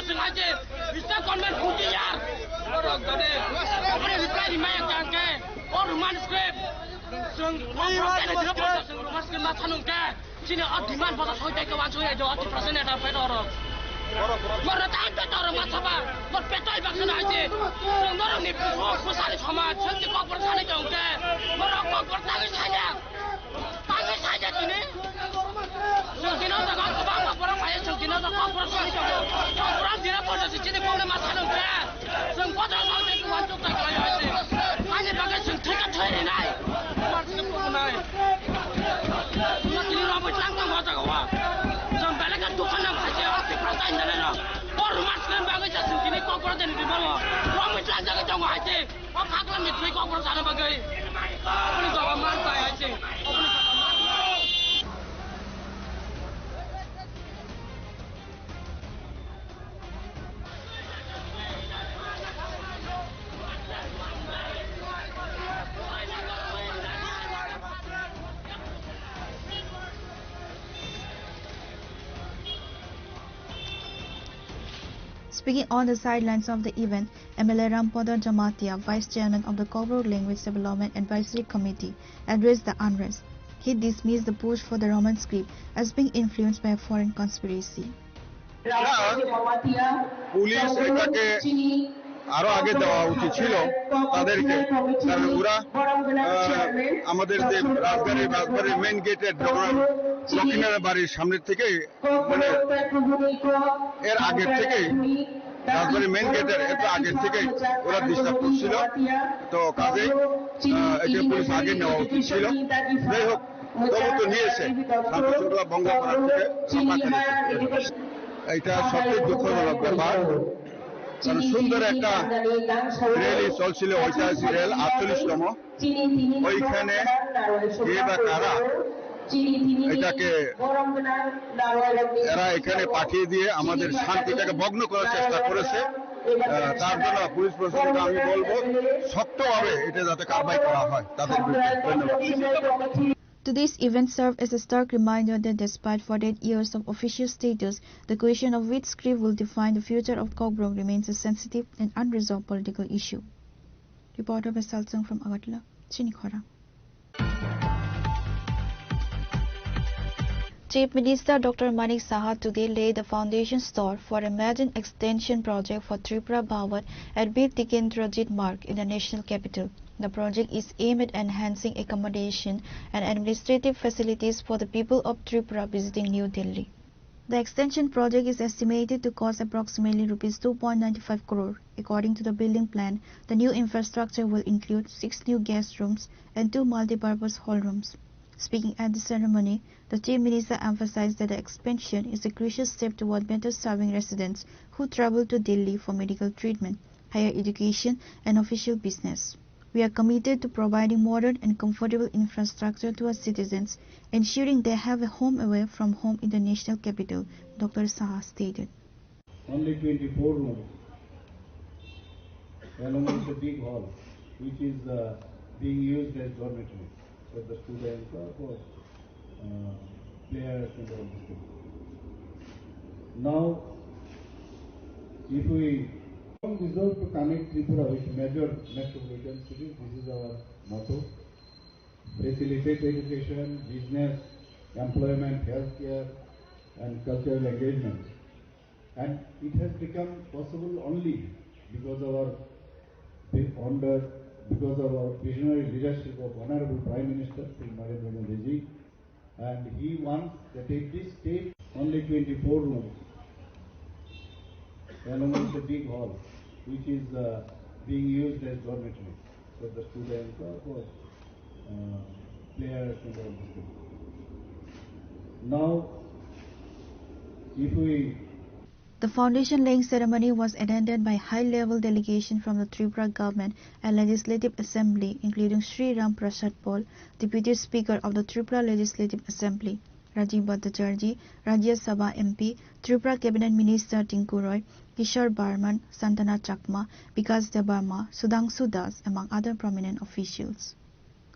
S18: sengaja bisa konven putihar orang tadi apa reply di mana jangke orang manuskrip sung rumah skrip macam nungke sini demand pada soalnya kawan saya jauh 80% ada fed orang mana tak ada orang macam apa berpetai bangsa aja sung orang ni pusat sama sung di kau persani jangke orang kau persani saja sini sung kini orang kau bawa orang kaya sung kini orang kau persani jangke orang tidak pada sini kau ni macam nungke sung pada soalnya kawan tu tak kaya aja hanya bagai sung tiga hari ni masih pun naik ini ramai langkah macam apa sampai lagi tukang yang kasih api perasaan dan lain orang masih bagai jatuh kini kau perasaan di bawah ramai langkah ke jauh aja apa kelam itu kau perasaan bagai apa ni kau mantai aja apa ni kau mantai
S3: Speaking on the sidelines of the event, MLA Rampada Jamatia, Vice Chairman of the Kobrok Language Development Advisory Committee, addressed the unrest. He dismissed the push for the Roman script as being influenced by a foreign conspiracy.
S9: Police এটাকে আরো আগে দেওয়া উচিত ছিল তাদেরকে, কারণ ওরা আমাদের যে রাজবাড়ির মেইন গেটের দক্ষিণের বাড়ির সামনের থেকে মানে এর আগের থেকেই রাজবাড়ির মেইন গেটের একটু আগের থেকেই ওরা ডিস্টার্ব করছিল, তো কাজে এটা পুলিশ আগে নেওয়া উচিত ছিল। যাই হোক, তবু তো নিয়েছে, শান্তি শৃঙ্খলা ভঙ্গ করার থেকে এটা সবচেয়ে দুঃখজনক ব্যাপার। কারণ সুন্দর একটা র্যালি চলছিল, ঐতিহাসিক রেল 48তম, ওইখানে কে বা কারা এটাকে এরা এখানে পাঠিয়ে দিয়ে আমাদের শান্তিটাকে ভগ্ন করার চেষ্টা করেছে। তার জন্য পুলিশ প্রশাসনকে আমি বলবো শক্তভাবে এটা যাতে কারবাই করা হয় তাদের বিরুদ্ধে। ধন্যবাদ।
S3: Today's event served as a stark reminder that despite 48 years of official status, the question of which script will define the future of Kobrok remains a sensitive and unresolved political issue. Reporter by Salsung from Agartala, Chinikhora. Chief Minister Dr. Manik Saha today laid the foundation stone for a maiden extension project for Tripura Bhawan at Bir Tikendrajit Marg in the national capital. The project is aimed at enhancing accommodation and administrative facilities for the people of Tripura visiting New Delhi. The extension project is estimated to cost approximately Rs 2.95 crore. According to the building plan, the new infrastructure will include 6 new guest rooms and 2 multi-purpose hall rooms. Speaking at the ceremony, the Chief Minister emphasized that the expansion is a crucial step toward better serving residents who travel to Delhi for medical treatment, higher education and official business. We are committed to providing modern and comfortable infrastructure to our citizens, ensuring they have a home away from home in the national capital, Dr. Saha stated.
S19: Only 24 rooms, along with the big hall, which is being used as dormitory for the students or for players and all this thing. Now, if we resolve to connect Tripura with major metropolitan cities, this is our motto. Facilitate education, business, employment, healthcare, and cultural engagement. And it has become possible only because of our visionary leadership of Honorable Prime Minister Sri Narendra Modi ji, and he wants that at this stage only 24 rooms, along with the big hall, which is being used as dormitory for the students or for players and all this thing. Now, if we
S3: The foundation laying ceremony was attended by high-level delegation from the Tripura government and Legislative Assembly, including Sri Ram Prasad Paul, Deputy Speaker of the Tripura Legislative Assembly, Rajiv Bhattacharjee, Rajya Sabha MP, Tripura Cabinet Minister Tinku Roy, Kishore Barman, Santana Chakma, Vikas Debarma, Sudhanshu Das, among other prominent officials.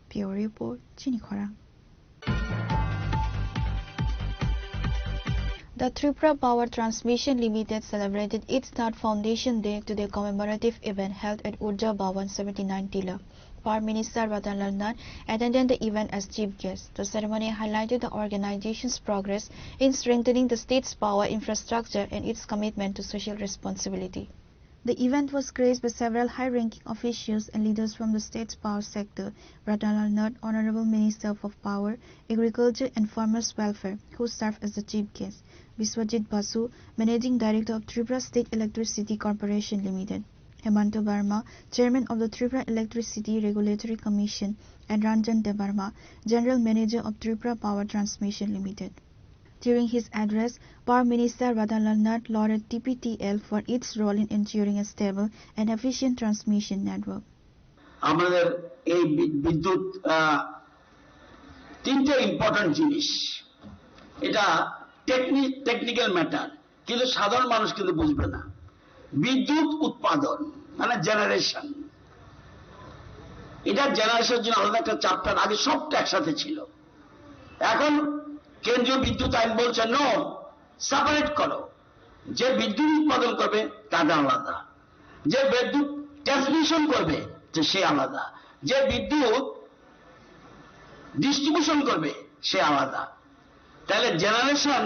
S3: Pure Report, Chinikhora. The Tripura Power Transmission Limited celebrated its third Foundation Day to the commemorative event held at Urja Bhawan 79 Tila. Power Minister Ratanlal Nand attended the event as chief guest. The ceremony highlighted the organization's progress in strengthening the state's power infrastructure and its commitment to social responsibility. The event was graced by several high-ranking officials and leaders from the state's power sector. Ratanlal Nand, Honorable Minister for Power, Agriculture and Farmers' Welfare, who served as the chief guest. Biswajit Basu, Managing Director of Tripura State Electricity Corporation Limited. Hemanto Verma, Chairman of the Tripura Electricity Regulatory Commission, and Ranjan Debarma, General Manager of Tripura Power Transmission Limited. During his address, Power Minister Ratanlal Nand lauded TPTL for its role in ensuring a stable and efficient transmission network.
S20: আমাদের এই বিদ্যুৎ তিনটে important জিনিস, এটা technical matter, কিন্তু সাধারণ মানুষ কিন্তু বুঝবে না। বিদ্যুৎ উৎপাদন মানে জেনারেশন, এটা জেনারেশনের জন্য আলাদা একটা চ্যাপ্টার, আগে সবটা একসাথে ছিল। এখন কেন্দ্রীয় বিদ্যুৎ আইন বলছে নো, সেপারেট করো। যে বিদ্যুৎ উৎপাদন করবে তাদের আলাদা, যে বিদ্যুৎ ট্রান্সমিশন করবে সে আলাদা, যে বিদ্যুৎ ডিস্ট্রিবিউশন করবে সে আলাদা। তাহলে জেনারেশন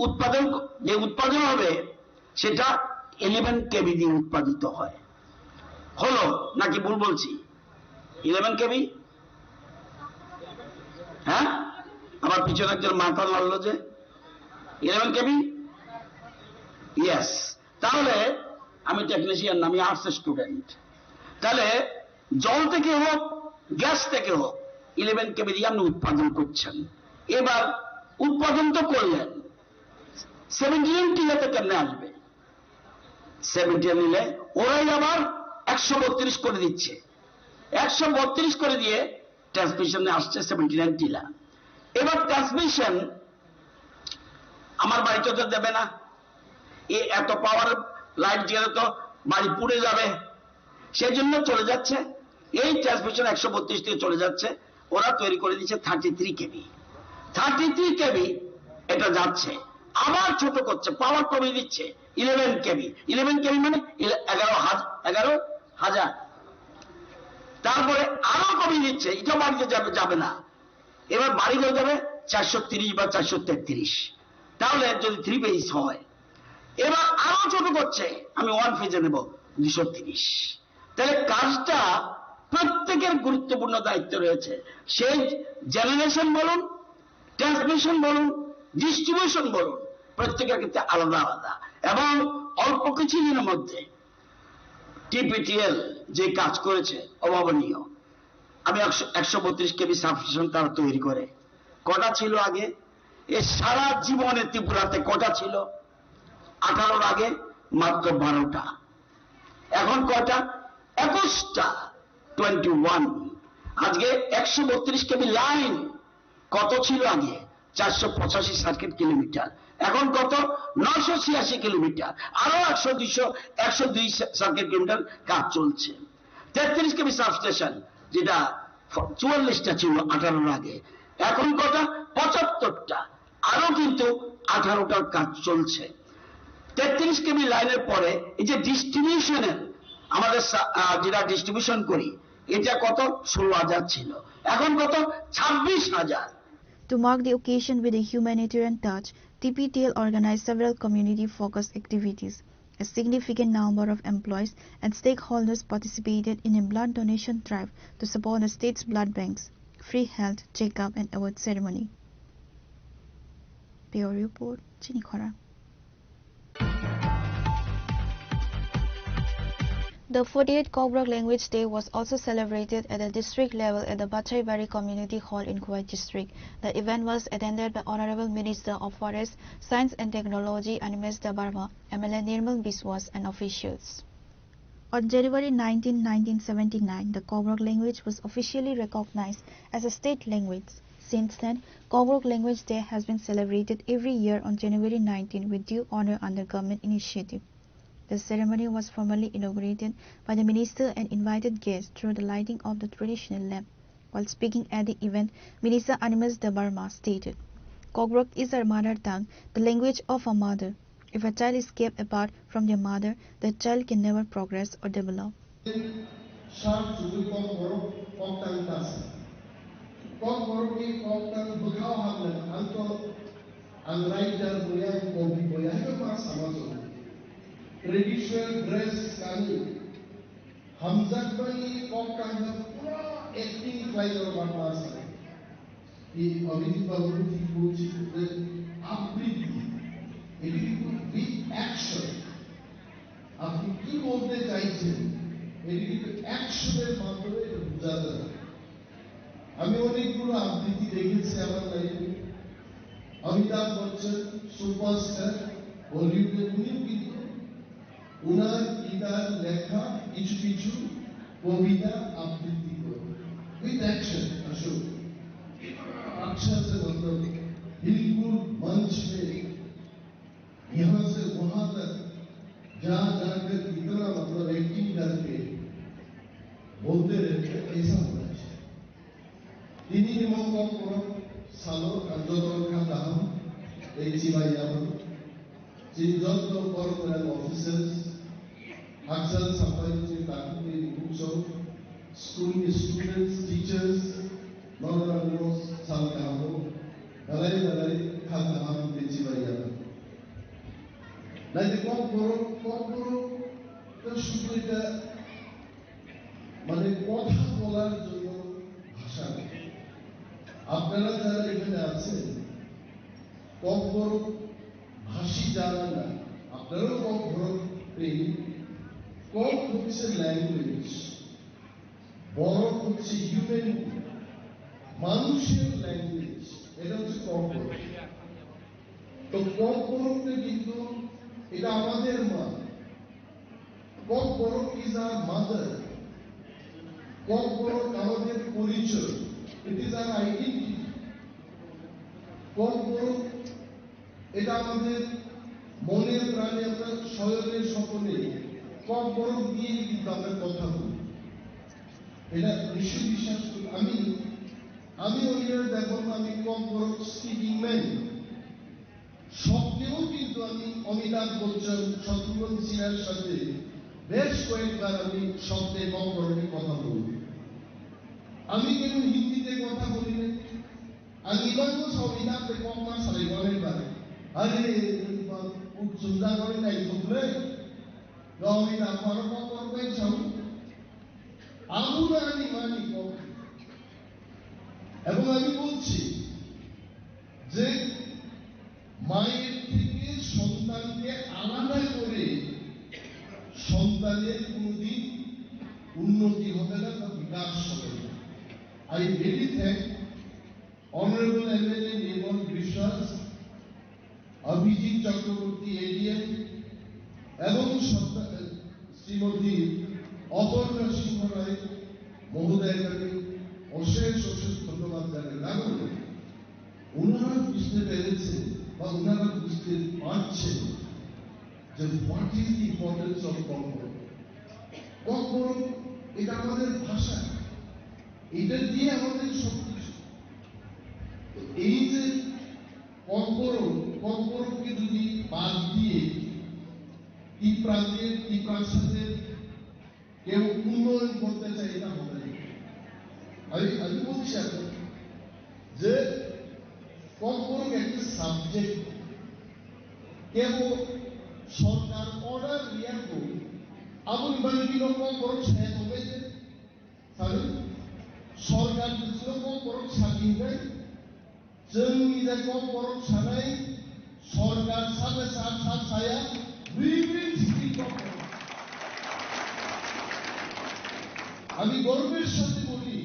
S20: উৎপাদন যে উৎপাদন হবে সেটা 11 কেবি দিয়ে উৎপাদিত হয়। হলো নাকি ভুল বলছি? 11 কেবি? হ্যাঁ, আমার পিছনে একজন মাথা নাড়লো যে 11 কেবি। ইয়েস। তাহলে আমি টেকনিশিয়ান, আমি আর্টস স্টুডেন্ট। তাহলে জল থেকে হোক গ্যাস থেকে হোক 11 কেবি দিয়ে আপনি উৎপাদন করছেন। এবার উৎপাদন তো করলেন, 79 টিলাতে কেমনে আসবে? 70 নিলে ওরাই আবার 132 করে দিচ্ছে, 132 করে দিয়ে ট্রান্সমিশনে আসছে 79 টিলা। এবার ট্রান্সমিশন আমার বাড়িতে তো দেবে না, এত পাওয়ার লাইট গেলে তো বাড়ি পুড়ে যাবে, সেই জন্য চলে যাচ্ছে এই ট্রান্সমিশন 132 থেকে চলে যাচ্ছে, ওরা তৈরি করে দিচ্ছে 33 কেবি। 33 কেবি এটা যাচ্ছে, আবার ছোট করছে, পাওয়ার কমিয়ে দিচ্ছে 11 কেবি। 11 কেবি মানে 11,000। তারপরে আরো কমিয়ে দিচ্ছে, এটা বাড়িতে যাবে না, এবার বাড়ি হয়ে যাবে 430 বা 433। তাহলে যদি 3 ফেজ হয়, এবার আরো ছোট করছে, আমি 1 ফেজে নেব 230। তাহলে কাজটা প্রত্যেকের গুরুত্বপূর্ণ দায়িত্ব রয়েছে। সেই জেনারেশন বলুন, ট্রান্সমিশন বলুন, ডিস্ট্রিবিউশন বলুন, প্রত্যেকের ক্ষেত্রে আলাদা আলাদা। এবং অল্প কিছুদিনের মধ্যে টিপিটিএল যে কাজ করেছে অভাবনীয়। আমি 132 কেবি সাবস্টেশন তারা তৈরি করে, কটা ছিল আগে? এ সারা জীবনে ত্রিপুরাতে কটা ছিল? 18 আগে মাত্র 12টা, এখন কটা? 21টা, 21। আজকে 132 কেবি লাইন কত ছিল আগে? 485 সার্কিট কিলোমিটার, এখন কত? 986 কিলোমিটার, আরো 102 সার্কিট কিলোমিটার কাজ চলছে। 33 কেবি সাবস্টেশন যেটা 44টা ছিল 18 আগে, এখন কটা? 75টা, আরো কিন্তু 18টার কাজ চলছে। 33 কেবি লাইনের পরে এই যে ডিস্ট্রিবিউশনের আমাদের যেটা ডিস্ট্রিবিউশন করি, এটা কত? 16,000 ছিল, এখন কত? 26,000।
S3: To mark the occasion with a humanitarian touch, TPTL organized several community-focused activities. A significant number of employees and stakeholders participated in a blood donation drive to support the state's blood banks, free health checkup and award ceremony. Bureau Report, Chinikhora. The 48th Kobrok Language Day was also celebrated at the district level at the Bachaibari Community Hall in Kuwait District. The event was attended by Honorable Minister of Forest, Science and Technology Animes Dabarma, MLA Nirmal Biswas and officials. On January 19, 1979, the Kobrok language was officially recognized as a state language. Since then, Kobrok Language Day has been celebrated every year on January 19 with due honor under government initiative. The ceremony was formally inaugurated by the minister and invited guests through the lighting of the traditional lamp. While speaking at the event, Minister Animes Dabarma stated, "Kobrok is our mother tongue, the language of a mother. If a child is kept apart from their mother, the child can never progress or develop."
S21: Traditional dress kami, hamzat bani kok kami pura acting like our partners. Ini abhijit babu ki kuch abriti, ini with action. Aapni ki bolte chaichen, ini action er madhyome bujhate. Ami অনেকগুলো আবৃত্তি দেখেছি আমার লাইফে। Amitabh Bachchan superstar, বলিউডের উনিও কিন্তু উনার গীতার লেখা কিছু কিছু কবিতা আবৃত্তি করে উইথ অ্যাকশন। अशोक अक्षर से मतलब बिल्कुल मंच पे यहाँ से वहां तक जा जाकर इतना मतलब एक्टिंग करके बोलते रहते, ऐसा होना चाहिए। তিনি নিমন্ত্রণ করো সালো কার্যকর খাতাম এই চিবাইয়া Jinjot corporate officers, Haksal Sapai Takti Muso, school students, teachers, Noranos, Salgamo, Balai, Kagaham, Pichivaya. Like the Kokoro, the Shukrita, মানে কথা বলার জন্য ভাষা নেই। আপনারা যারা এখানে আছেন ককবরক ভাষী যারা না আপনারাও ককবরক প্রেমী। কক হচ্ছে ল্যাঙ্গুয়েজ, বরক হচ্ছে হিউম্যান মানুষের ল্যাঙ্গুয়েজ, এটা হচ্ছে ককবরক। তো ককবরকটা কিন্তু এটা আমাদের মা। Kokborok is our mother. Kokborok আমাদের পরিচয়, it is our identity. Kokborok এটা আমাদের মনের প্রাণে, আমরা শয়নে স্বপ্নে ককবরক দিয়ে কিন্তু আমরা কথা বলি। এটা নিশ্চয় বিশ্বাস করি। আমি ওইটার দেখো আমি ককবরক স্পিকিং ম্যান। সবকেও কিন্তু আমি অমিতাভ বচ্চন, শত্রুঘ্ন সিনহার সাথে বেশ কয়েকবার আমি শব্দে ককবরকে কথা বলি। আমি কেন হিন্দিতে কথা বলি না? আমি ইমানও অমিতাভকে ককমা সালে বলেন পারে আরে সুন্দা করে নাই বলে অমিতাভ আরো ককবরক পাইছাও আমরা আমি মানি কক। এবং আমি বলছি যে মায়ের থেকে সন্তানকে আলাদা করে সন্তানের কোনদিন উন্নতি হবে না বা বিকাশ হবে না। I really thank Honorable MLA Nirmal Vishwas, Abhijit Chakraborty ADM এবং শ্রীমতী অপর্ণা সিংহ রায় মহোদয়কে অশেষ ধন্যবাদ জানাই। কারণ ওনারা বুঝতে পেরেছেন বা ওনারা বুঝতে পারছেন যে what is the importance of Kokborok. Kokborok এটা আমাদের ভাষা, এটা দিয়ে আমাদের সবকিছু। এই যে ককবরককে যদি বাদ দিয়ে ত্রিপ্রার সাথে কেউ উন্নয়ন করতে চায় এটা হবে না। আমি বলছি এখন যে ককবরক একটা সাবজেক্ট, কেবল সরকার অর্ডার রিয়াকো আবুল বালিবিল ককবরক শেষ হবে যে তাহলে সরকার কিছু ককবরক স্বাধীন দেয়। जोंनि जे ककबरक सानाय सरकार साबे साथ साया उइल स्पिक ककबरक। আমি গর্বের সাথে বলি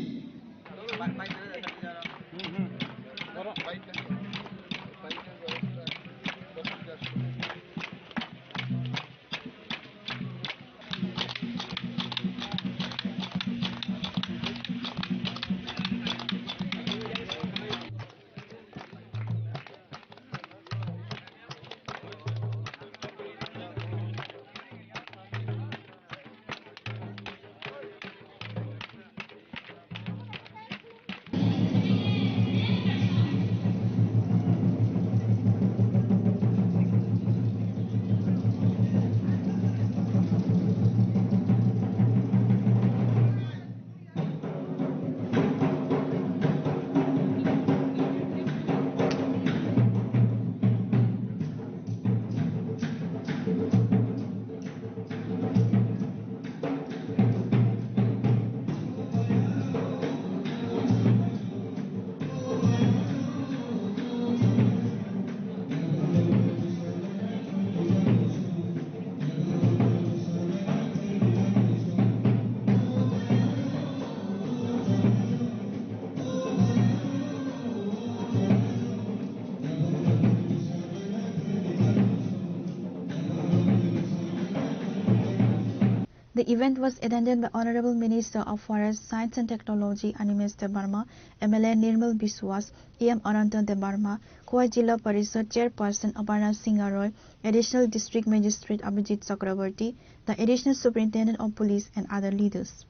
S3: The event was attended by Honorable Minister of Forest, Science and Technology Animesh Debarma, MLA Nirmal Biswas, AM Ananta Debarma, Khowai Jilla Parishad Chairperson Aparna Singha Roy, Additional District Magistrate Abhijit Chakraborty, the Additional Superintendent of Police and other leaders.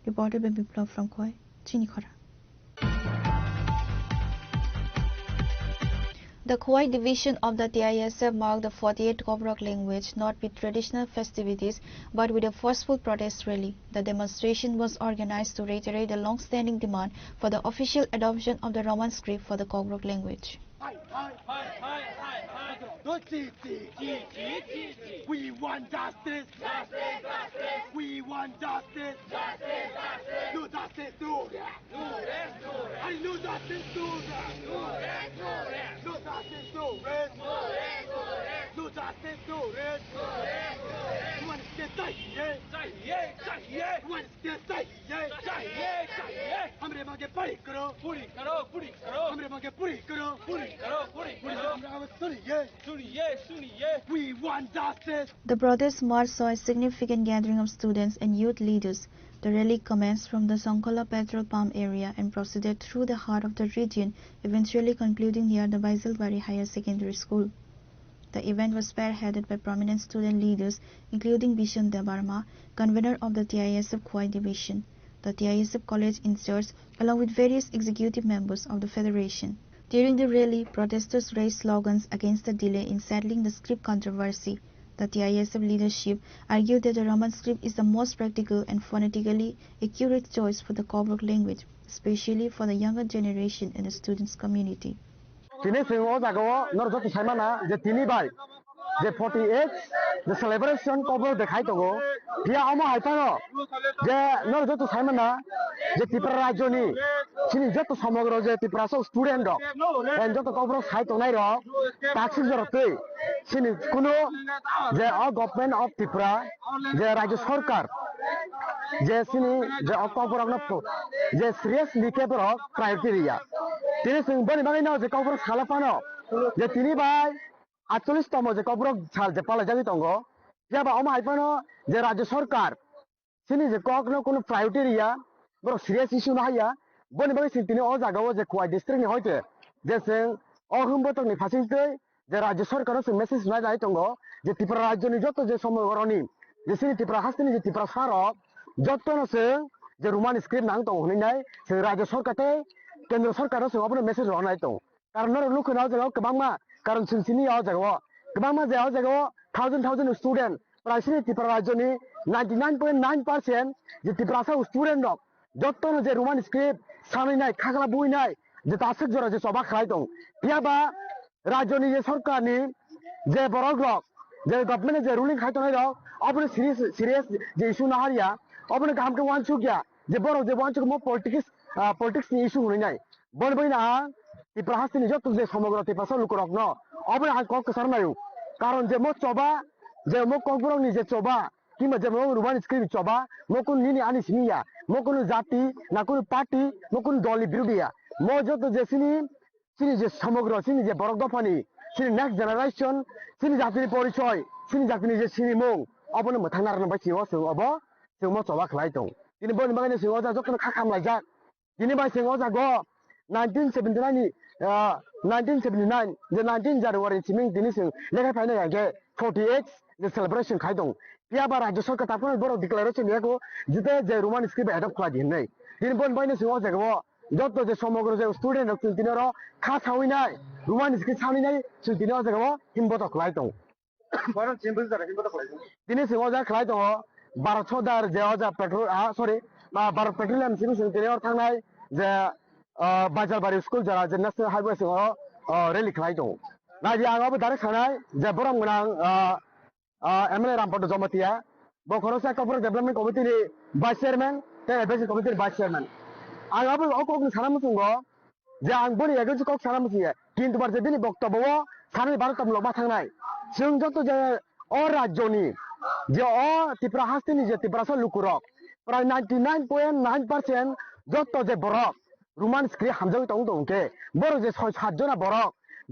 S3: Reported by Biplav from Khowai, Chinikhara. The Khoi division of the TISF marked the 48th Kobrok language not with traditional festivities but with a forceful protest rally. The demonstration was organized to reiterate the long-standing demand for the official adoption of the Roman script for the Kobrok language.
S18: We want justice. We want justice. No justice, no that. I no justice, no that. No justice, no rest. No justice, no rest. You want to get You want to get हमरे मांगे पूरी करो हमरे मांगे पूरी करो सुनिए we want justice.
S3: The protest march saw a significant gathering of students and youth leaders. The rally commenced from the Songkola petrol pump area and proceeded through the heart of the region, eventually concluding near the Baisalbari Higher Secondary School. The event was spearheaded by prominent student leaders, including Bishan Debarma, convener of the TISF Khoi division, the TISF college in charge, along with various executive members of the federation. During the rally, protesters raised slogans against the delay in settling the script controversy. The TISF leadership argued that the Roman script is the most practical and phonetically accurate choice for the Kobrok language, especially for the younger generation and the students' community.
S12: The 48 the celebration Kobrok dekhai tongo pia amo haipano je nor joto saimana je Tripura rajyoni chini joto samogro je Tripura so student rok and joto Kobrok sai tongnai rok taxi jorotei chini kuno je government of Tripura je rajya sarkar je chini je Kobrok no je serious like borok criteria tini sing bani bani no je Kobrok salapano je tini bai 48 তম যে কবরক ছাল যে পালা জানি তঙ্গ যাবা আমা আইপানো যে রাজ্য সরকার সিনি যে কখনো কোনো ক্রাইটেরিয়া বড় সিরিয়াস ইস্যু না হাইয়া বনি বনি সিন তিনি অ জাগাও যে কোয়াই ডিস্ট্রিক্ট নি হইতে যে সেং অহমবতনি ফাসিতে যে রাজ্য সরকার সে মেসেজ নাই যাই তঙ্গ যে ত্রিপুরা রাজ্যনি যত যে সমগরনি যে সিনি ত্রিপুরা হাসতিনি যে ত্রিপুরা সারক যতনো সে যে রোমান স্ক্রিপ্ট নাং তঙ্গ হনি নাই সে রাজ্য সরকারতে কেন্দ্র সরকার সে অবনে মেসেজ রনাই তঙ্গ কারণ নর লুকনাও জাগাও কবাংমা কারণ সিনসিনি আও জাগাও কবাংমা যে আও জাগাও থাউজেন্ড স্টুডেন্ট প্রায়সিনি ত্রিপুরা রাজ্যনি 99.9% যে ত্রিপুরা সাউ স্টুডেন্ট রক যতনো যে রোমান স্ক্রিপ্ট সানাইনাই খাগলা বুইনাই যে তাসক জরা যে সবা খাই দं পিয়াবা রাজ্যনি যে সরকারনি যে বড়ক রক যে গভর্নমেন্ট যে রুলিং খাইতনাই রক অবনে সিরিয়াস যে ইস্যু না হারিয়া অবনে গামকে ওয়ানসু গিয়া যে বড় যে ওয়ানসু মো পলিটিক্স नि ইস্যু হইনাই বন বইনা ত্রিপুরা হাসিনি যত যে সমগ্র ত্রিপুরা সাউ লুকরক ন অবনে আ কক সারনায়ু কারণ যে মো চবা যে মো কংগ্রংনি যে চবা কিংবা যে মো রোমান স্ক্রিপ্ট চবা মো কোন নিনি আনি সিনিয়া মো কোন জাতি না কোন পার্টি মো কোন দলি বিরোধিয়া মো যত যে সিনি যে সমগ্র সিনি যে বড়ক দফানি সিনি নেক্সট জেনারেশন সিনি জাতিনি পরিচয় সিনি জাতিনি যে সিনি মুং অবনে মথাংনার নবাই সিও সে অব সে মো চবা খলাই দं তিনি বনি বাগানি সিও যা যতন খাখাম লাইजा তিনি বাই সিও जा गो 1979 नि 1979 जे 19 जानुवारि सिमिं दिनि सिं लेखा फाइनाय आगे 48 जे सेलिब्रेशन खाइ दं पियाबा राज्य सरकार तापन बर डिक्लेरेशन याको जिते जे रोमान स्क्रिप्ट एडप्ट खाला दिनै दिन बन बायनो सिङाव जागो जत जे समग्र जे स्टुडेन्ट रक तिनर खा साविनाय रोमान स्क्रिप्ट साविनाय सिं दिनो जागो हिमबत खालाय दं बरन सिम्पल जारा हिमबत खालाय दं दिनि सिङाव जा खालाय दं 1200 दार जे अजा पेट्रोल सरि भारत पेट्रोलियम सिं दिनर थांनाय जे बाजारबारि स्कुल जरा जे नेशनल हाइवे सिङाव रेलि खालाय दं नायदि आंबो दारे सानाय जे बरम गोनां MLA Rampad जमतिया बखरसा Kapoor development कमिटिनि vice chairman ते एडभाइजरी कमिटिनि भाइस चेयरमैन आंबो अकक सानाम सुंगो जे आं बोनि एगेन्स्ट कक सानाम सिया किन्तु बार जे दिनि बक्तब्य सानै भारत लबा थांनाय जों जत जे अ राज्यनि जे अ त्रिपुरा हास्तिनि जे त्रिपुरा सा लुकुरक प्राय 99.9% जत जे बरक रोमान स्क्रिप्ट हामजाव दं के बर जे 6-7 जना बरक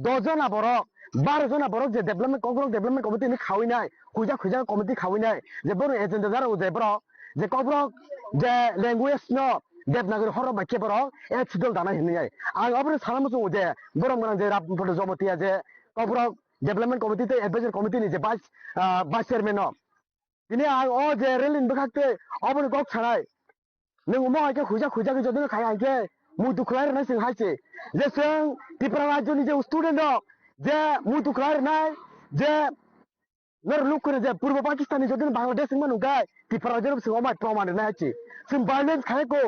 S12: 10 जना बरक 12 जना बरक जे डेभलपमेंट कग्रक डेभलपमेंट कमिटिनि खावैनाय खुजा कमिटि खावैनाय जे बर एजेन्डा जारा जे बरक जे कग्रक जे लैंग्वेज न देबनागरी हर बाक्य बरक ए सिदल दानाय हिननाय आं अबरे सानाम सुङो जे बरम गोनां जे रामपद जमतिया जे कग्रक डेभलपमेंट कमिटि ते एडभाइजरी कमिटिनि जे भाइस चेयरमैन दिनै आं अ जे रेलिन बखाते अबरे गक सानाय नों मो आके खुजा के जदनो खाय आके मुदु खुलाय रनाय सिं हाइसे जे जों त्रिपुरा राज्यनि जे स्टुडेन्ट
S2: যে মুতুকার নাই যে নর লুক করে যে পূর্ব পাকিস্তানি যদি বাংলাদেশ মানু গায় ত্রিপুরা যেন সমাজ প্রমাণ না আছে সিম ভায়োলেন্স খাইকো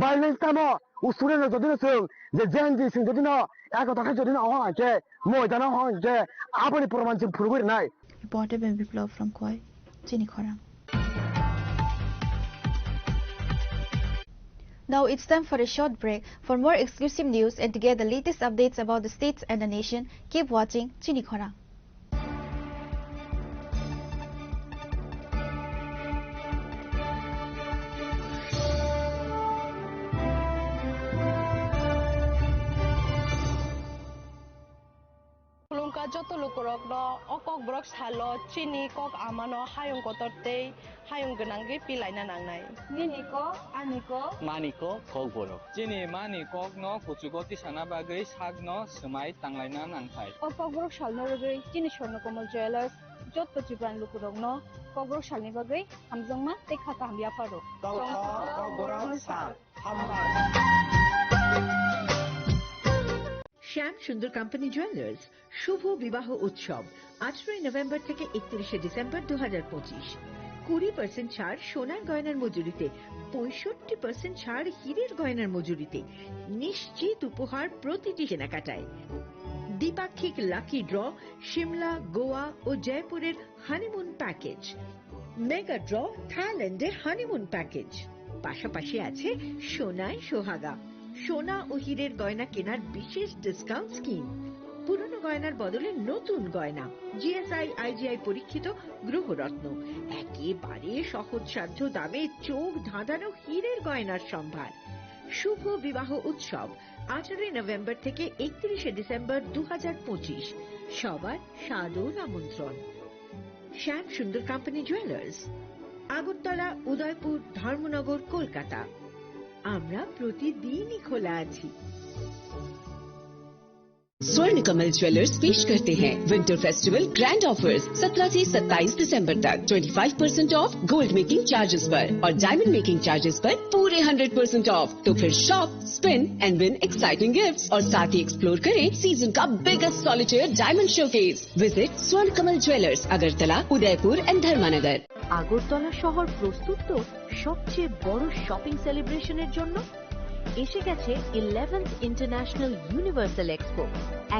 S2: ভায়োলেন্স তানো উসুরে যদি সিং যে জেনজি সিং যদি না এক কথা যদি না হয় যে মই জানা হয় যে আপনি প্রমাণ সিং ফুরবুর নাই
S3: Reporter Ben Biplov from Khoi, Chinikhora. Now it's time for a short break. For more exclusive news and to get the latest updates about the states and the nation, keep watching Chinikhora.
S22: যত লোকরক ন অকক Brock সালো চিনি cock আমানো হায়ং কতরতে হায়ং গনাঙ্গে পিলাইনা নাংনাই নিনিকো আনিকো
S4: মানিকো cock বরক চিনি মানি cock ন কুচুগতি সানা বাগৈ সাগ ন সমাই তাংলাইনা নাংথাই
S23: কক ব্রক সালনো রগৈ চিনি স্বর্ণকমল জুয়েলার্স যত চিব্রান লোকরক ন কক ব্রক সালনি বাগৈ হামজংমা দেখা কামিয়া পারো কক ব্রক সাল
S6: শ্যাম সুন্দর কোম্পানি জুয়েলার্স শুভ বিবাহ উৎসব 18 নভেম্বর থেকে 31 ডিসেম্বর 2025 20% ছাড় সোনার গয়নার মজুরিতে 65% ছাড় হীরের গয়নার মজুরিতে নিশ্চিত উপহার প্রতিটি কেনাকাটায় দ্বিপাক্ষিক লাকি ড্র শিমলা গোয়া ও জয়পুরের হানিমুন প্যাকেজ মেগা ড্র থাইল্যান্ডের হানিমুন প্যাকেজ পাশাপাশি আছে সোনায় সোহাগা সোনা ও হীরের গয়না কেনার বিশেষ ডিসকাউন্ট স্কিম পুরনো গয়নার বদলে নতুন গয়না জিএসআই আইজিআই পরীক্ষিত গ্রহরত্ন একেবারে সহজসাধ্য দামে চোখ ধাঁধানো হীরের গয়নার সম্ভার শুভ বিবাহ উৎসব 18 নভেম্বর থেকে 31 ডিসেম্বর 2025 সবার সাদর আমন্ত্রণ শ্যাম সুন্দর কোম্পানি জুয়েলার্স আগরতলা উদয়পুর ধর্মনগর কলকাতা আমরা প্রতিদিনই খোলা আছি
S7: स्वर्ण कमल ज्वेलर्स पेश करते हैं विंटर फेस्टिवल ग्रैंड ऑफर्स 17 से 27 दिसंबर तक 25% ऑफ गोल्ड मेकिंग चार्जेस पर और डायमंड मेकिंग चार्जेस पर पूरे 100% ऑफ। तो फिर shop spin and win exciting gifts और साथ ही एक्सप्लोर करें सीजन का biggest solitaire diamond showcase. Visit Swarna Kamal jewellers Agartala Udaipur and धर्मानगर।
S24: Agartala শহর প্রস্তুত তো সবচেয়ে বড় শপিং সেলিব্রেশনের জন্য এসে গেছে 11th ইন্টারন্যাশনাল ইউনিভার্সাল এক্সপো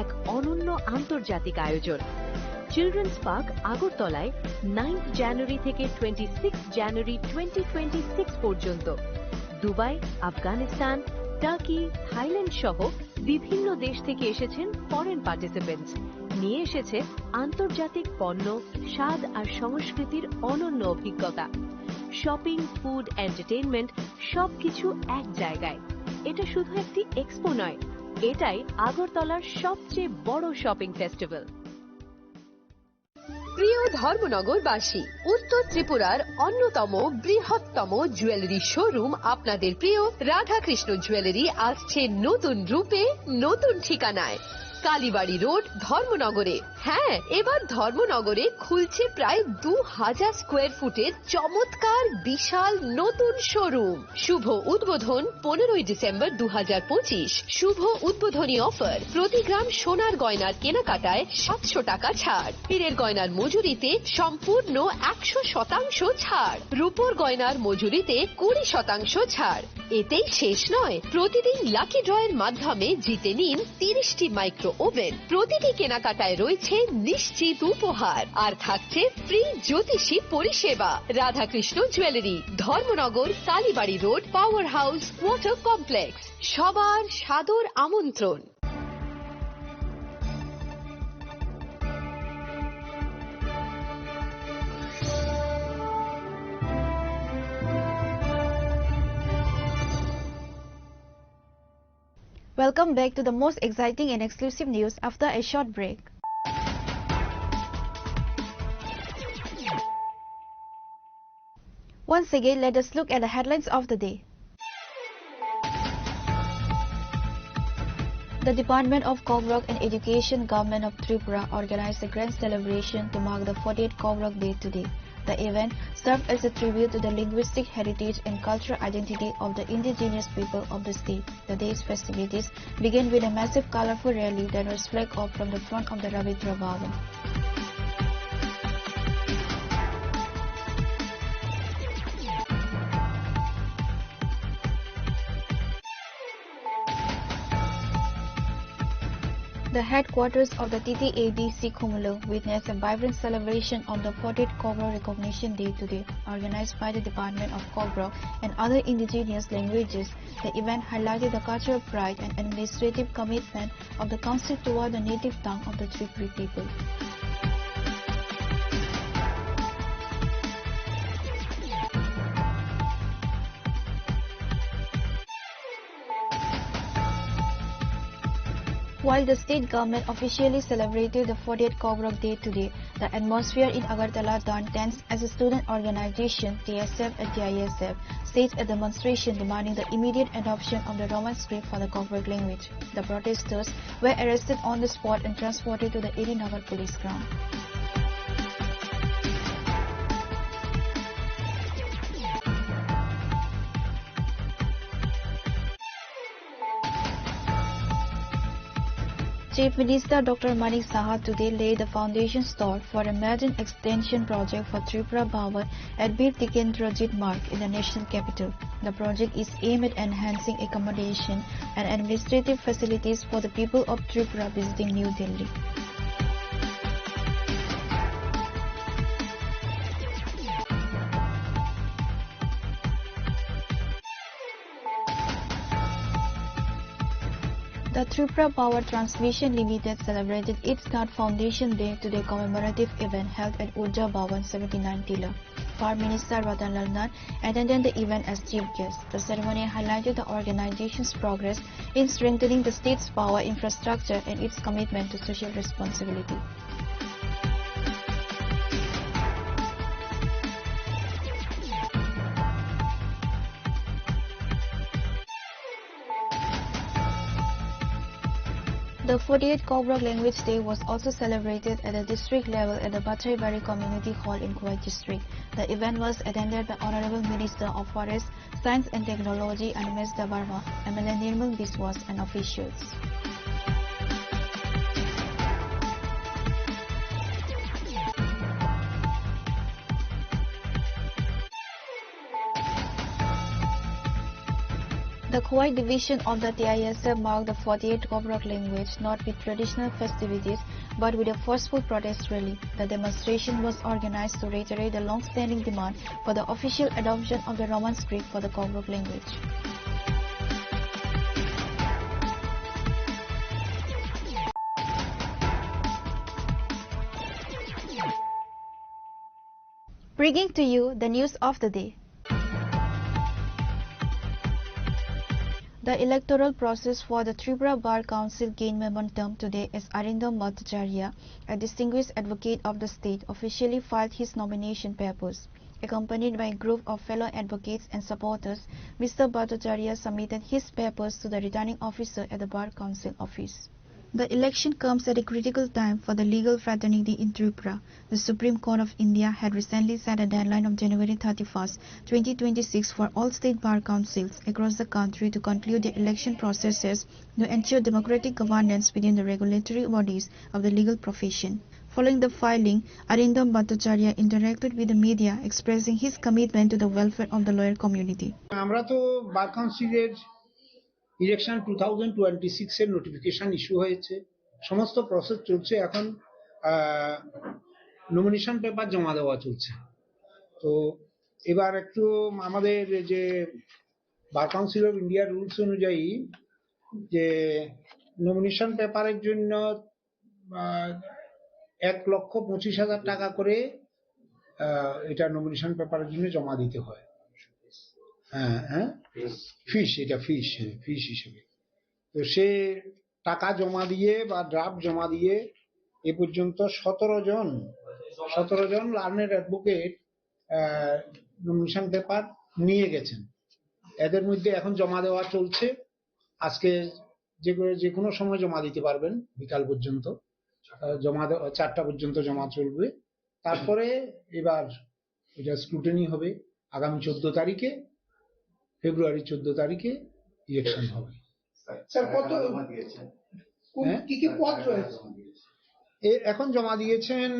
S24: এক অনন্য আন্তর্জাতিক আয়োজন চিলড্রেন্স পার্ক আগরতলায় 9th জানুয়ারি থেকে 26 জানুয়ারি 2026 পর্যন্ত দুবাই আফগানিস্তান টার্কি থাইল্যান্ড সহ বিভিন্ন দেশ থেকে এসেছেন ফরেন পার্টিসিপেন্টস নিয়ে এসেছে আন্তর্জাতিক পণ্য স্বাদ আর সংস্কৃতির অনন্য অভিজ্ঞতা শপিং ফুড এন্টারটেইনমেন্ট সবকিছু এক জায়গায় এটা শুধু একটি এক্সপো নয় এটাই আগরতলার সবচেয়ে বড় শপিং ফেস্টিভ্যাল
S1: প্রিয় ধর্মনগরবাসী উত্তর ত্রিপুরার অন্যতম বৃহত্তম জুয়েলারি শোরুম আপনাদের প্রিয় রাধাকৃষ্ণ জুয়েলারি আসছে নতুন রূপে নতুন ঠিকানায় কালীবাড়ি রোড ধর্মনগরে হ্যাঁ এবার ধর্মনগরে খুলছে প্রায় 2000 স্কোয়ার ফুটের চমৎকার বিশাল নতুন শোরুম শুভ উদ্বোধন 15 ডিসেম্বর 2025 শুভ উদ্বোধনী অফার প্রতি গ্রাম সোনার গয়নার কেনাকাটায় 700 টাকা ছাড় হীরের গয়নার মজুরিতে সম্পূর্ণ 100% ছাড় রূপোর গয়নার মজুরিতে 20% ছাড় এতেই শেষ নয় প্রতিদিন লাকি ড্রয়ের মাধ্যমে জিতে নিন 30টি মাইক্রো ওভেন প্রতিটি কেনাকাটায় রয়েছে নিশ্চিত উপহার আর থাকছে ফ্রি জ্যোতিষী পরিষেবা Radhakrishna jewellery Dharmanagar Kalibari road power house water complex সবার সাদর আমন্ত্রণ
S3: Welcome back to the most exciting and exclusive news after a short break. Once again, let us look at the headlines of the day. The Department of Kogrok and Education Government of Tripura organized a grand celebration to mark the 40th Kogrok Day today. The event served as a tribute to the linguistic heritage and cultural identity of the indigenous people of the state. The day's festivities began with a massive colorful rally that was flagged off from the front of the Ravitra Bhavan. The headquarters of the TTAB Khumulu witnessed a vibrant celebration on the 40th Kobrok Recognition Day today. Organized by the Department of Kobrok and other indigenous languages, the event highlighted the cultural pride and administrative commitment of the council toward the native tongue of the Tripuri people. While the state government officially celebrated the 40th Kobrok Day today, the atmosphere in Agartala turned tense as a student organization, TSF and TISF, staged a demonstration demanding the immediate adoption of the Roman script for the Kobrok language. The protesters were arrested on the spot and transported to the Edinagar police ground. Chief Minister Dr. Manik Saha today laid the foundation stone for a modern extension project for Tripura Bhavan at Bir Tikendrajit Marg in the national capital. The project is aimed at enhancing accommodation and administrative facilities for the people of Tripura visiting New Delhi. The Tripura Power Transmission Limited celebrated its third Foundation Day today commemorative event held at Urja Bhavan 79 Tila. Power Minister Ratan Lal Nath attended the event as chief guest. The ceremony highlighted the organization's progress in strengthening the state's power infrastructure and its commitment to social responsibility. The 48th Kobrok Language Day was also celebrated at the district level at the Bachaibari Community Hall in Kuwait District. The event was attended by Honorable Minister of Forest, Science and Technology Animesh Dabarma, MLA Nirmal Biswas and officials. The Kuwait division of the TISF marked the 48th Kobrok language not with traditional festivities but with a forceful protest rally. The demonstration was organized to reiterate the long-standing demand for the official adoption of the Roman script for the Kobrok language. Bringing to you the news of the day. The electoral process for the Tripura Bar Council gained momentum today as Arindam Bhattacharya, a distinguished advocate of the state, officially filed his nomination papers. Accompanied by a group of fellow advocates and supporters, Mr. Bhattacharya submitted his papers to the returning officer at the Bar Council office. The election comes at a critical time for the legal fraternity in Tripura. The Supreme Court of India had recently set a deadline of January 31, 2026 for all state bar councils across the country to conclude the election processes to ensure democratic governance within the regulatory bodies of the legal profession. Following the filing, Arindam Bhattacharya interacted with the media, expressing his commitment to the welfare of the lawyer community.
S5: আমরা তো বার কাউন্সিলের election 2026 এর notification issue হয়েছে, সমস্ত process চলছে, এখন nomination paper জমা দেওয়া চলছে। তো এবার একটু আমাদের যে বার কাউন্সিল অফ ইন্ডিয়ার রুলস অনুযায়ী যে নমিনেশন পেপারের জন্য 1,25,000 টাকা করে এটা নমিনেশন পেপারের জন্য জমা দিতে হয়। ফিস, এটা ফিস হিসেবে। তো সে টাকা জমা দিয়ে বা ড্রাফট জমা দিয়ে এ পর্যন্ত 17 জন লার্নেড অ্যাডভোকেট নমিনেশন পেপার নিয়ে গেছেন। এদের মধ্যে এখন জমা দেওয়া চলছে। আজকে যে কোনো সময় জমা দিতে পারবেন, বিকাল পর্যন্ত জমা 4টা পর্যন্ত জমা চলবে। তারপরে এবার এটা স্ক্রুটিনি হবে আগামী 14 তারিখে, ফেব্রুয়ারি 14 তারিখে ইলেকশন হবে।
S21: স্যার কত কি কি পদ রয়েছে?
S5: এখন জমা দিয়েছেন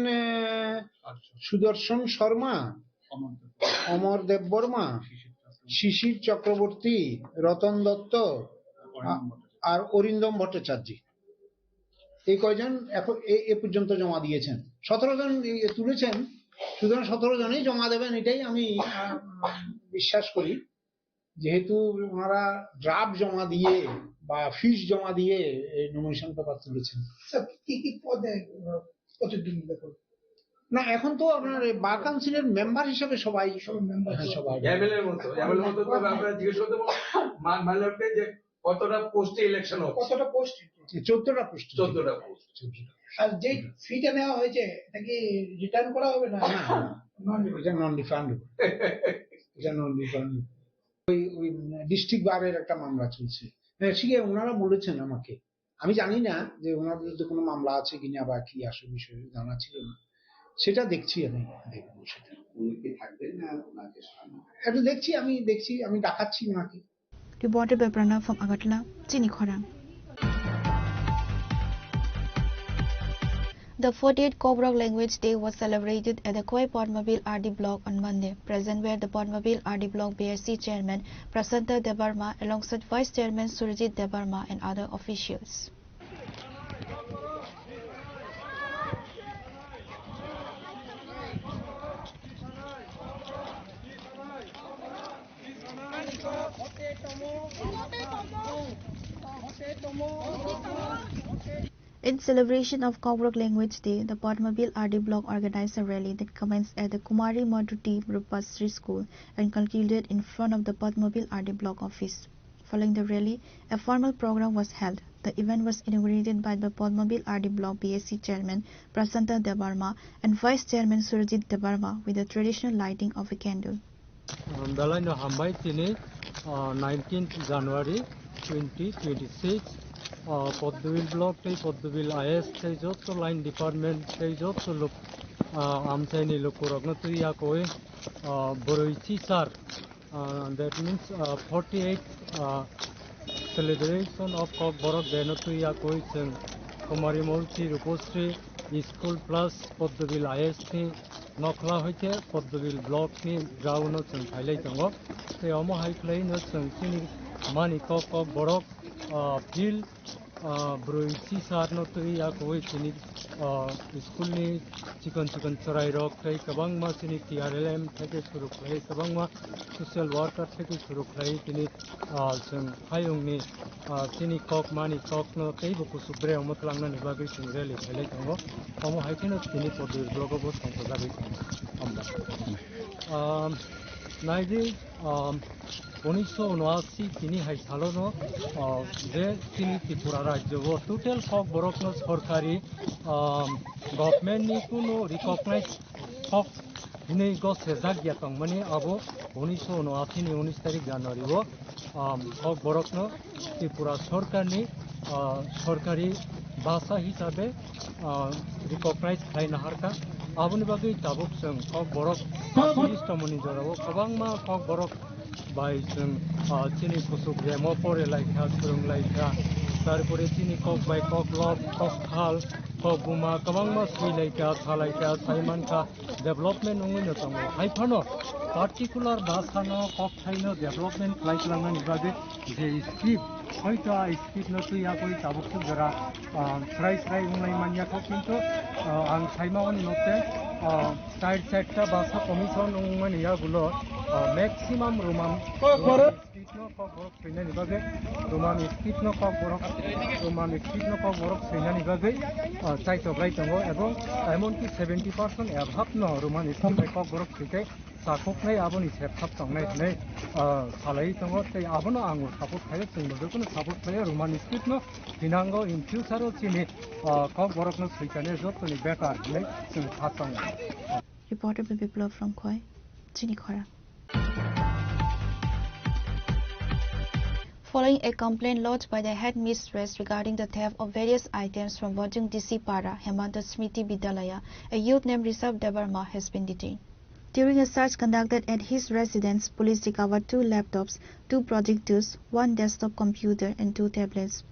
S5: সুদর্শন শর্মা, অমর দেববর্মা, শিশির চক্রবর্তী, রতন দত্ত আর অরিন্দম ভট্টাচার্য। এই কয়জন এখন এ পর্যন্ত জমা দিয়েছেন। 17 জন তুলেছেন, সুতরাং 17 জনই জমা দেবেন এটাই আমি বিশ্বাস করি, যেহেতু ওনারা ড্রাফট জমা দিয়ে বা ফিস জমা দিয়ে এই নমিনেশন পেপার তুলেছেন।
S21: কি কি পদে প্রতিদ্বন্দ্বিতা করবে?
S5: না এখন তো আপনার বার কাউন্সিলের মেম্বার হিসেবে সবাই
S8: আপনারা জিজ্ঞেস করতে মানলকে যে কতটা পোস্টে ইলেকশন হবে,
S21: কতটা পোস্ট?
S5: 14টা পোস্ট।
S8: 14টা পোস্ট।
S21: আর যে ফিটা নেওয়া হয়েছে এটা কি রিটার্ন করা হবে না?
S5: এটা নন রিফান্ডেবল। এটা নন রিফান্ডেবল। ওই ডিস্ট্রিক্ট বারের একটা মামলা চলছে। হ্যাঁ ঠিক আছে, ওনারা বলেছেন আমাকে, আমি জানি না যে ওনার বিরুদ্ধে কোনো মামলা আছে কিনা বা কি আসল বিষয়ে জানা ছিল না, সেটা দেখছি, আমি দেখবো সেটা। উনি কি থাকবেন না ওনাকে এটা দেখছি, আমি দেখাচ্ছি ওনাকে।
S3: Reported by Pranav from Agartala, Chini Khorang. The 48th Kobrok Language Day was celebrated at the Khoi Padmavir RD Block on Monday. Present were the Padmavir RD Block BRC Chairman Prasanta Debarma alongside Vice Chairman Surajit Debarma and other officials. In celebration of Kobrok Language Day, the Padmavir RD Block organized a rally that commenced at the Kumari Madhuti Rupasri School and concluded in front of the Padmavir RD Block office. Following the rally, a formal program was held. The event was inaugurated by the Padmavir RD Block BSc Chairman Prasanta Debarma and Vice Chairman Surajit Debarma with the traditional lighting of a candle.
S10: Belano Hambai Tini 19th January 2026 Padmavir Block Padmavir IS Joto Line Department Joto Look Amsani Lukuragnotuya Koi Boroichi Sar, that means 48th celebration of Kokborok Denotuya Koi Kumari Multi Rupostri School Plus Padmavir IS Nokla Hoite Padmavir Block ni Gauno Highlight Tango, the Omo High Play no Sini Mani Kokborok Field Bruisi Sarno Tuya Koi Sini School ni Chicken Sarai Rock, Kabang Masini TRLM, take it to play Kabangma, social worker take it to play Tini Hayung ni Sini Kok Mani Kok no Table Subre Motlang Nibagis in Rally Highlight Tango, Omo Hiking Tini for the Blogobos Naidi 1979 তিনি high সালনো যে তিনি ত্রিপুরা রাজ্য total cock বরকন সরকারি গভর্নমেন্টনি কোনো recognise cock হিनै গছে জাগিয়া মানে আবো 1979 ni 19 তারিখ জানুয়ারি ও কক বরকন ত্রিপুরা সরকারনি সরকারি ভাষা হিসাবে রিকগনাইজ খাইনা হারকা আবনি বাগै তাবুক जों cock Borok সিস্টেমनि জরাও गोबांमा cock Borok by some chini kusuk demo pore laika surung laika tarpore chini kok by kok lob kok khal kok buma kabang ma sui laika thalaika saiman ka development ungui no tango hai phano particular bhasha no kok thaino development like langa ni bage je skip hoito a skip no tu ya koi tabuk su jara trai ungai manya kok kinto ang saima on note side ta bhasha commission ungui ya gulo maximum roman speed no kok borok seina ni bage roman speed no kok borok seina ni bage chai to bai tango ebong emon ki 70% abhap no roman speed by kok borok sike sakok nai aboni sep thap tangnai nei salai tango tei abono angu support khai chingbo kono support khai roman speed no hinango in future o chini kok borok no sikane jotoni better nei chung thasang.
S3: Reported by Biplov from Khoi, Chini Khora. Following a complaint lodged by the headmistress regarding the theft of various items from Bojung DC Para, Hemanta Smriti Vidyalaya, a youth named Rishabh Debarma has been detained. During a search conducted at his residence, police recovered 2 laptops, 2 projectors, 1 desktop computer and 2 tablets.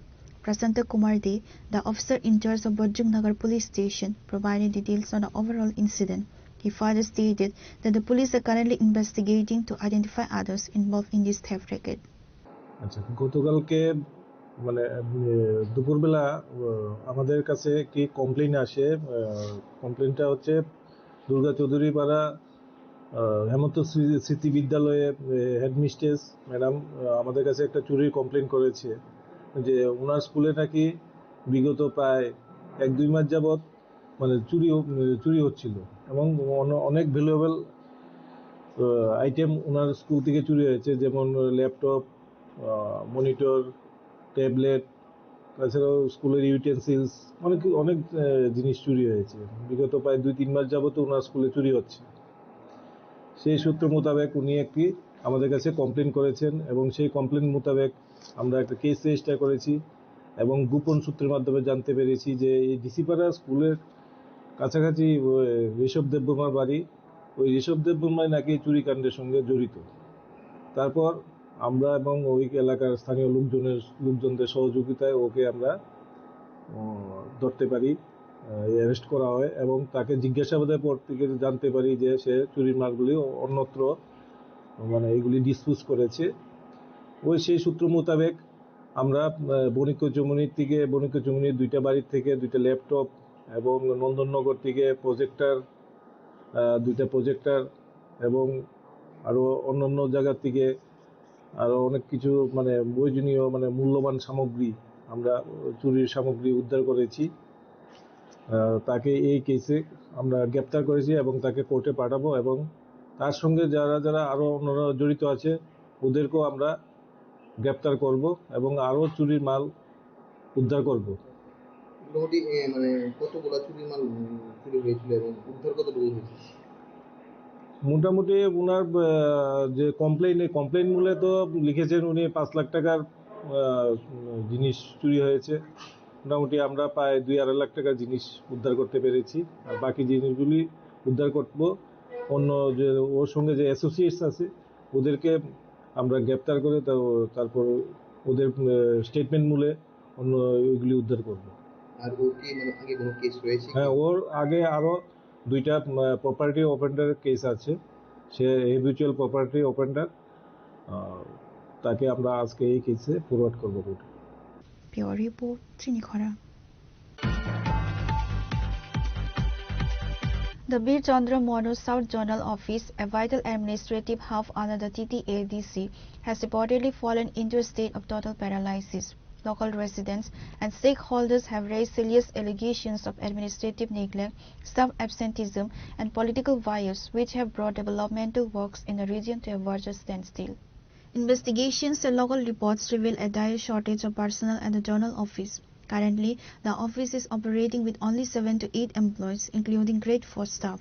S3: Prasanta Kumar De, the officer in charge of Bajjangnagar police station, provided details on the overall incident. He further stated that the police are currently investigating to identify others involved in this theft racket.
S11: আচ্ছা, গতকালকে মানে দুপুরবেলা আমাদের কাছে কি complain আসে। কমপ্লেইনটা হচ্ছে দুর্গা চৌধুরী পাড়া হেমন্ত স্মৃতি বিদ্যালয়ে হেডমিস্ট্রেস ম্যাডাম আমাদের কাছে একটা চুরির কমপ্লেইন করেছে যে ওনার স্কুলে নাকি বিগত প্রায় 1-2 মাস যাবৎ মানে চুরি হচ্ছিল এবং অনেক ভ্যালুয়েবল আইটেম ওনার স্কুল থেকে চুরি হয়েছে, যেমন ল্যাপটপ, মনিটর, ট্যাবলেট, তাছাড়াও স্কুলের ইউটেন্সিলস, অনেক জিনিস চুরি হয়েছে। বিগত প্রায় 2-3 মাস যাবত ওনার স্কুলে চুরি হচ্ছে। সেই সূত্র মোতাবেক উনি একটি আমাদের কাছে কমপ্লেন করেছেন এবং সেই কমপ্লেন মোতাবেক আমরা একটা কেস রেজিস্টার করেছি এবং গোপন সূত্রের মাধ্যমে জানতে পেরেছি যে এই ডিসিপাড়া স্কুলের কাছাকাছি ঋষভ দেববর্মার বাড়ি, ওই ঋষভ দেববর্মায় নাকি চুরিকাণ্ডের সঙ্গে জড়িত। তারপর আমরা এবং ওই এলাকার স্থানীয় লোকজনদের সহযোগিতায় ওকে আমরা ধরতে পারি, অ্যারেস্ট করা হয় এবং তাকে জিজ্ঞাসাবাদের পর থেকে জানতে পারি যে সে চুরির মালগুলি অন্যত্র মানে এগুলি ডিসপোজ করেছে। ওই সেই সূত্র মোতাবেক আমরা বণিক্য চৌমুহনীর 2টা বাড়ির থেকে 2টা ল্যাপটপ এবং নন্দননগর থেকে প্রজেক্টর 2টা প্রজেক্টর এবং আরও অন্যান্য জায়গার থেকে আরও অনেক কিছু মানে প্রয়োজনীয় মানে মূল্যবান সামগ্রী আমরা চুরির সামগ্রী উদ্ধার করেছি। তাকে এই কেসে আমরা গ্রেপ্তার করেছি এবং তাকে কোর্টে পাঠাবো এবং তার সঙ্গে যারা আরও অন্যরা জড়িত আছে ওদেরকেও আমরা গ্রেপ্তার করব এবং আরও চুরির মাল উদ্ধার করব।
S13: মোটামুটি মানে কতগুলো চুরির মাল চুরি হয়েছিল এবং উদ্ধার কতটুকু হয়েছে?
S11: মোটামুটি ওনার যে কমপ্লেইন মূলে তো লিখেছেন উনি 5 লাখ টাকার জিনিস চুরি হয়েছে। মোটামুটি আমরা প্রায় 2-2.5 লাখ টাকার জিনিস উদ্ধার করতে পেরেছি আর বাকি জিনিসগুলি উদ্ধার করব। অন্য যে ওর সঙ্গে যে অ্যাসোসিয়েটস আছে ওদেরকে আমরা গ্রেপ্তার করে তারপর ওদের স্টেটমেন্ট মূলে অন্য ওইগুলি উদ্ধার করব।
S13: আর ওর কি মানে আগে কোনো কেস হয়েছে?
S11: হ্যাঁ, ওর আগে আরও 2টা প্রপার্টি অফেন্ডার কেস আছে। সে হ্যাবিচুয়াল প্রপার্টি অফেন্ডার, তাকে আমরা আজকে এই কেসে ফরওয়ার্ড করব কোর্টে।
S3: Pure report, Trini Khora. The Bir Chandra Monu South Zonal Office, a vital administrative hub under the TTADC, has reportedly fallen into a state of total paralysis. Local residents and stakeholders have raised serious allegations of administrative neglect, staff absenteeism, and political bias, which have brought developmental works in the region to a verge of standstill. Investigations and local reports reveal a dire shortage of personnel at the zonal office. Currently, the office is operating with only 7 to 8 employees, including grade 4 staff.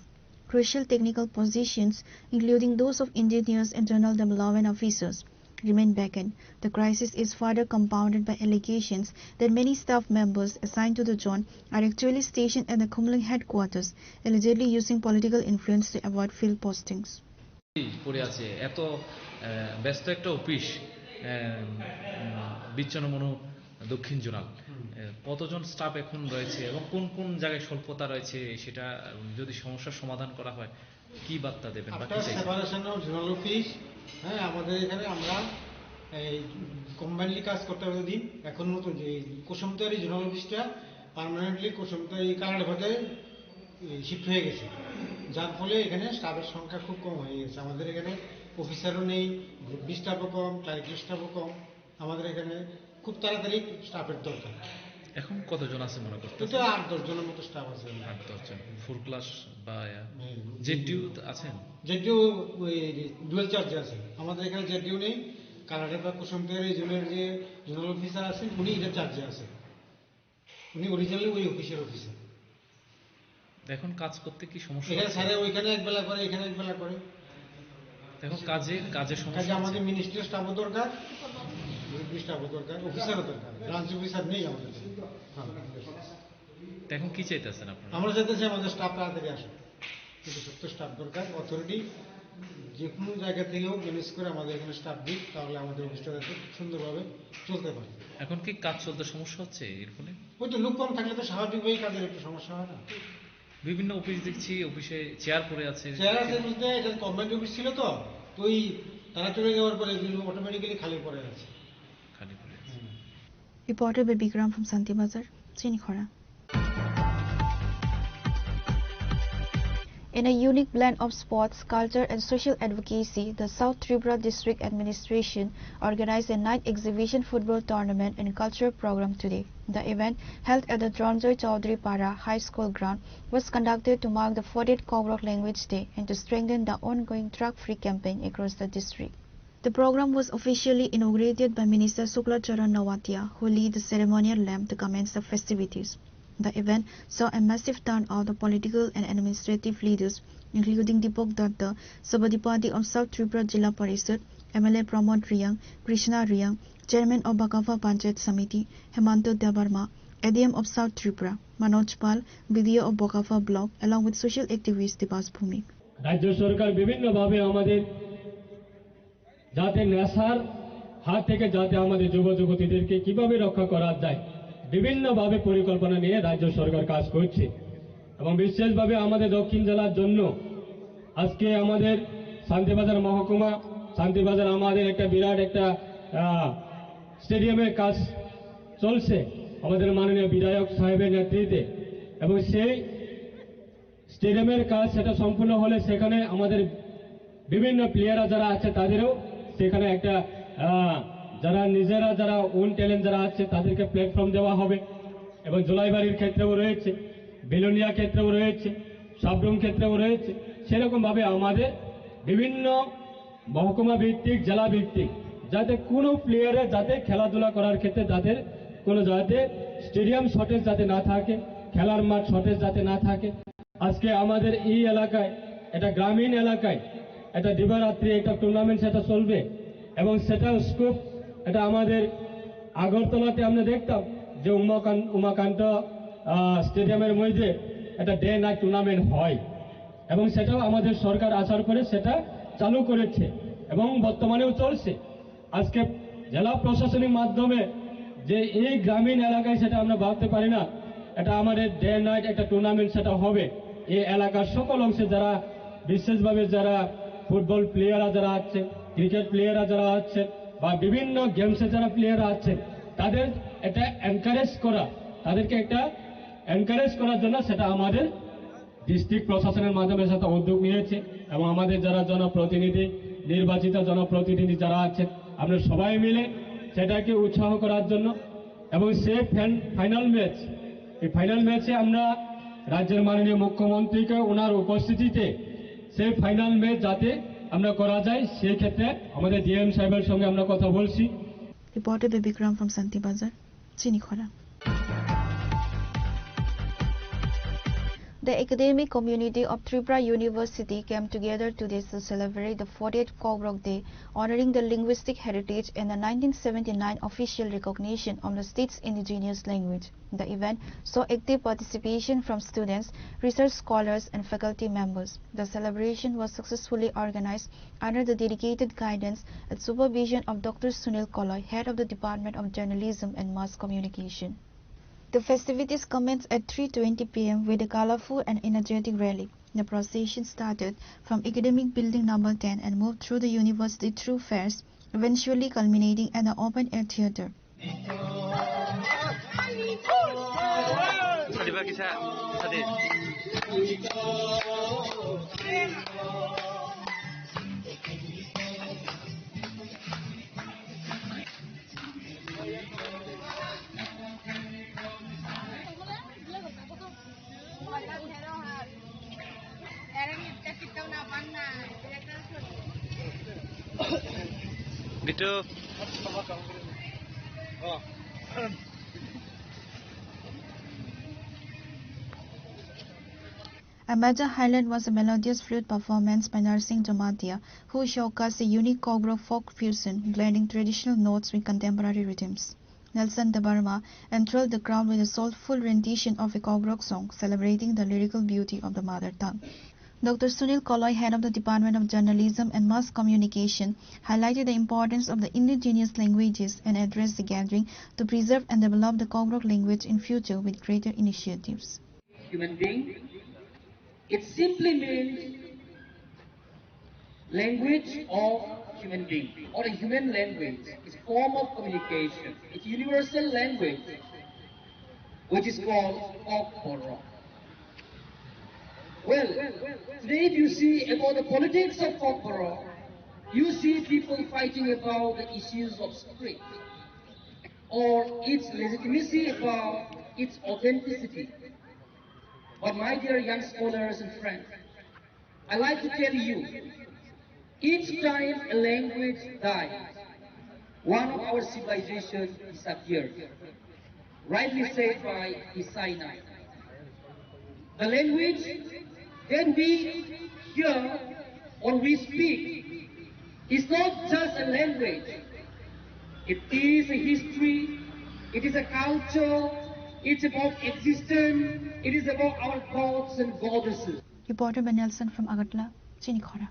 S3: Crucial technical positions, including those of engineers and zonal development officers, remain vacant. The crisis is further compounded by allegations that many staff members assigned to the zone are actually stationed at the Khumlung headquarters, allegedly using political influence to avoid field postings.
S15: পড়ে আছে এত ব্যস্ত একটা office বিচ্ছন্নমনু দক্ষিণ zonal, কতজন staff এখন রয়েছে এবং কোন কোন জায়গায় স্বল্পতা রয়েছে সেটা যদি সমস্যার সমাধান করা হয় কি বার্তা দেবেন?
S5: সেপারেশন অফ জোনাল অফিস, হ্যাঁ আমাদের এখানে আমরা এই কম্বাইনলি কাজ করতে হবে দিন। এখন নতুন যে কুসুমতারি জোনাল অফিসটা পার্মানেন্টলি কুসুমতারি কানাডাঘাটে শিফট হয়ে গেছে, যার ফলে এখানে স্টাফের সংখ্যা খুব কম হয়ে গেছে। আমাদের এখানে অফিসারও নেই, গ্রুপ স্টাফও কম, ক্লারিক্যাল স্টাফও কম। আমাদের এখানে খুব তাড়াতাড়ি স্টাফের দরকার।
S15: এখন কতজন আছে মনে করতে?
S5: তো 8-10 জনের মতো স্টাফ আছে।
S15: 8-10 জন ফুল ক্লাস বা জেডিউ আছেন?
S5: জেডিউ ডুয়েল চার্জে আছে। আমাদের এখানে জেডিউ নেই। কানাডা বা কুসুমতারি জোনের যে জোনাল অফিসার আছেন উনি এটা চার্জে আছে, উনি অরিজিনালি ওই অফিসের অফিসার।
S15: এখন কাজ করতে কি সমস্যা?
S5: এখানে স্যারে ওইখানে এক বেলা করে, এখানে এক বেলা করে।
S15: এখন কাজে সমস্যা।
S5: আমাদের মিনিস্ট্রি স্টাফও দরকার, স্টাফও দরকার, অফিসারও দরকার। ব্রাঞ্চ অফিসার নেই আমাদের।
S15: এখন কি চাইতেছেন আপনারা?
S5: আমরা চাইতেছি আমাদের স্টাফ তাড়াতাড়ি আসে।
S9: যথেষ্ট স্টাফ দরকার। অথরিটি যে কোনো জায়গা থেকেও ম্যানেজ করে আমাদের এখানে স্টাফ দিই, তাহলে আমাদের অফিসটা যাতে সুন্দরভাবে চলতে পারে।
S15: এখন কি কাজ চলতে সমস্যা হচ্ছে এর ফলে?
S9: ওই তো লোক কম থাকলে তো স্বাভাবিকভাবেই কাজের একটু সমস্যা হয় না।
S15: বিভিন্ন অফিস দেখছি অফিসে চেয়ার পড়ে আছে।
S9: চেয়ার আছে বলতে এটা গভর্নমেন্ট অফিস ছিল তো, তো ওই তারা চলে যাওয়ার পরে এগুলো অটোমেটিক্যালি খালি পড়ে আছে।
S3: Reporter Bibikram from Santi Bazar, Chinikhora. In a unique blend of sports, culture and social advocacy, the South Tripura District Administration organized a night exhibition football tournament and culture program today. The event, held at the Dronjoy Chaudhary Para High School ground, was conducted to mark the 40th Kobrok Language Day and to strengthen the ongoing drug-free campaign across the district. The program was officially inaugurated by Minister Sukla Charan Nawatia, who led the ceremonial lamp to commence the festivities. The event saw a massive turnout of political and administrative leaders, including Deepak Datta, Sabadipati of South Tripura Jilla Parishad, MLA Pramod Riyang, Krishna Riyang, Chairman of Bakafa Panchayat Samiti, Hemanto Debarma, ADM of South Tripura, Manoj Pal, BDO of Bakafa Block, along with social activist Dibas Bhumik.
S14: রাজ্য সরকার বিভিন্নভাবে আমাদের যাতে নেশার হাত থেকে যাতে আমাদের যুব যুবতীদেরকে কিভাবে রক্ষা করা যায় বিভিন্নভাবে পরিকল্পনা নিয়ে রাজ্য সরকার কাজ করছে এবং বিশেষভাবে আমাদের দক্ষিণ জেলার জন্য আজকে আমাদের শান্তিবাজার মহকুমা শান্তিবাজার আমাদের একটা বিরাট একটা স্টেডিয়ামের কাজ চলছে আমাদের মাননীয় বিধায়ক সাহেবের নেতৃত্বে এবং সেই স্টেডিয়ামের কাজ সেটা সম্পূর্ণ হলে সেখানে আমাদের বিভিন্ন প্লেয়াররা যারা আছে তাদেরও সেখানে একটা যারা নিজেরা যারা ওন ট্যালেন্ট যারা আছে তাদেরকে প্ল্যাটফর্ম দেওয়া হবে এবং জোলাইবাড়ির ক্ষেত্রেও রয়েছে বেলোনিয়া ক্ষেত্রেও রয়েছে সাবরুম ক্ষেত্রেও রয়েছে সেরকমভাবে আমাদের বিভিন্ন মহকুমা ভিত্তিক জেলা ভিত্তিক যাতে কোনো প্লেয়ারে যাতে খেলাধুলা করার ক্ষেত্রে তাদের কোনো যাতে স্টেডিয়াম শর্টেজ যাতে না থাকে খেলার মাঠ শর্টেজ যাতে না থাকে আজকে আমাদের এই এলাকায় এটা গ্রামীণ এলাকায় এটা দিবারাত্রি একটা টুর্নামেন্ট সেটা চলবে এবং সেটার স্কোপ এটা আমাদের আগরতলাতে আমরা দেখতাম যে উমাকান্ত স্টেডিয়ামের মধ্যে একটা ডে নাইট টুর্নামেন্ট হয় এবং সেটাও আমাদের সরকার আসার পরে সেটা চালু করেছে এবং বর্তমানেও চলছে আজকে জেলা প্রশাসনিক মাধ্যমে যে এই গ্রামীণ এলাকায় সেটা আমরা ভাবতে পারি না এটা আমাদের ডে নাইট একটা টুর্নামেন্ট সেটা হবে এই এলাকার সকল অংশে যারা বিশেষভাবে যারা ফুটবল প্লেয়াররা যারা আছে ক্রিকেট প্লেয়াররা যারা আছে বা বিভিন্ন গেমসে যারা প্লেয়াররা আছে তাদের এটা এনকারেজ করা তাদেরকে একটা এনকারেজ করার জন্য সেটা আমাদের ডিস্ট্রিক্ট প্রশাসনের মাধ্যমে সেটা উদ্যোগ নিয়েছে এবং আমাদের যারা জনপ্রতিনিধি নির্বাচিত জনপ্রতিনিধি যারা আছেন আমরা সবাই মিলে সেটাকে উৎসাহ করার জন্য এবং সেই ফাইনাল ম্যাচ এই ফাইনাল ম্যাচে আমরা রাজ্যের মাননীয় মুখ্যমন্ত্রীকে ওনার উপস্থিতিতে সেই ফাইনাল ম্যাচ যাতে আমরা করা যায় সেই ক্ষেত্রে আমাদের ডিএম সাহেবের সঙ্গে আমরা কথা বলছি।
S3: Reporter Bibikram from Santi Bazar, Chinikhora. The academic community of Tripura University came together today to celebrate the 40th Kobrok Day, honoring the linguistic heritage and the 1979 official recognition of the state's indigenous language. The event saw active participation from students, research scholars and faculty members. The celebration was successfully organized under the dedicated guidance and supervision of Dr. Sunil Koloy, head of the Department of Journalism and Mass Communication. The festivities commenced at 3:20 p.m. with a colorful and energetic rally. The procession started from Academic Building number 10 and moved through the university through fairs, eventually culminating at the open-air theatre. A major highlight was a melodious flute performance by Narsingh Jamatia, who showcased a unique Kobrok folk fusion, blending traditional notes with contemporary rhythms. Nelson Debarma enthralled the crowd with a soulful rendition of a Kobrok song, celebrating the lyrical beauty of the mother tongue. Dr. Sunil Koloy, head of the Department of Journalism and Mass Communication, highlighted the importance of the indigenous languages and addressed the gathering to preserve and develop the Kogrok language in future with greater initiatives.
S16: Human being, it simply means language of human being, or a human language. It's a form of communication. It's a universal language, which is called Kogborok. Well, today if you see about the politics of Kogborok, you see people fighting about the issues of script, or its legitimacy about its authenticity. But my dear young scholars and friends, I like to tell you, each time a language dies, one of our civilizations disappears, rightly said by Isaiah. The language that we hear or we speak is not just a language. It is a history, it is a culture, it's about existence, it is about our gods and goddesses.
S3: Reporter Ben Nelson from Agartala, Chinikhora.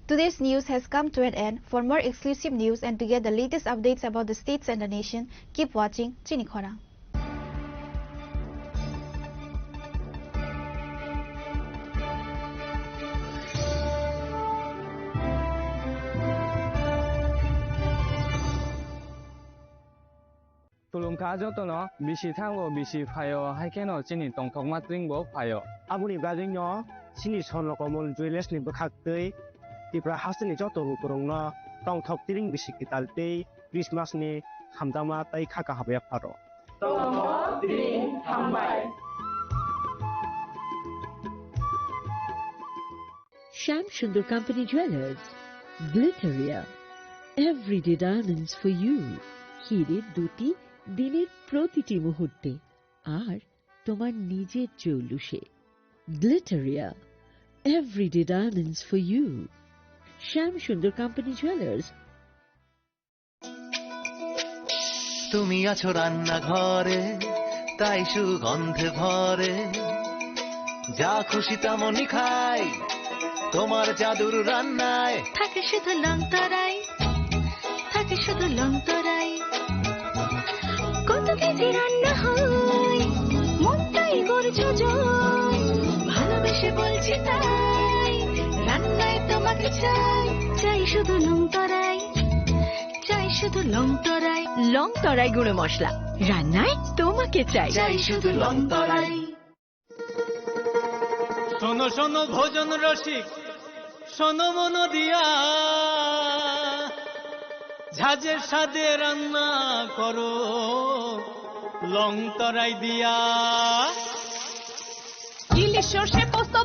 S3: Today's news has come to an end. For more exclusive news and to get the latest updates about the states and the nation, keep watching Chinikhora.
S4: Tulung kajo to no bisi thango bisi phayo haikeno chini tongthok matring bo phayo
S2: abuni gajing no sini sonlo komol jueles ni bakhaktei tipra hasni joto rukurong no tongthok tiring bisi kitalte Christmas ni hamdama tai khaka habe pharo tongthok tiring hambai.
S24: Sham Sundar Company Jewelers, Glitteria, everyday diamonds for you. Hirir duti দিনের প্রতিটি মুহূর্তে আর তোমার নিজের জৌলুসে Glitteria everyday diamonds for you Shyam Sundar company jewellers
S17: তুমি আছো রান্নাঘরে তাই সুগন্ধে ভরে যা খুশি তেমনই খাই তোমার জাদুর রান্নায়
S24: থাকে শুধু লংতরাই থাকে শুধু লংতরাই কত কেজি রান্না হয় মনটাই করছো জয় ভালোবেসে বলছি তাই রান্নায় তোমাকে চাই চাই শুধু লংতরাই চাই শুধু লংতরাই লংতরাই গুঁড়ো মশলা রান্নায় তোমাকে চাই চাই শুধু লংতরাই
S19: শোনো শোনো ভোজন রসিক শোনো মন দিয়া ঝাঁঝের সাথে রান্না করো লং তরাই দিয়া
S20: ইলিশ সর্ষে পোস্ত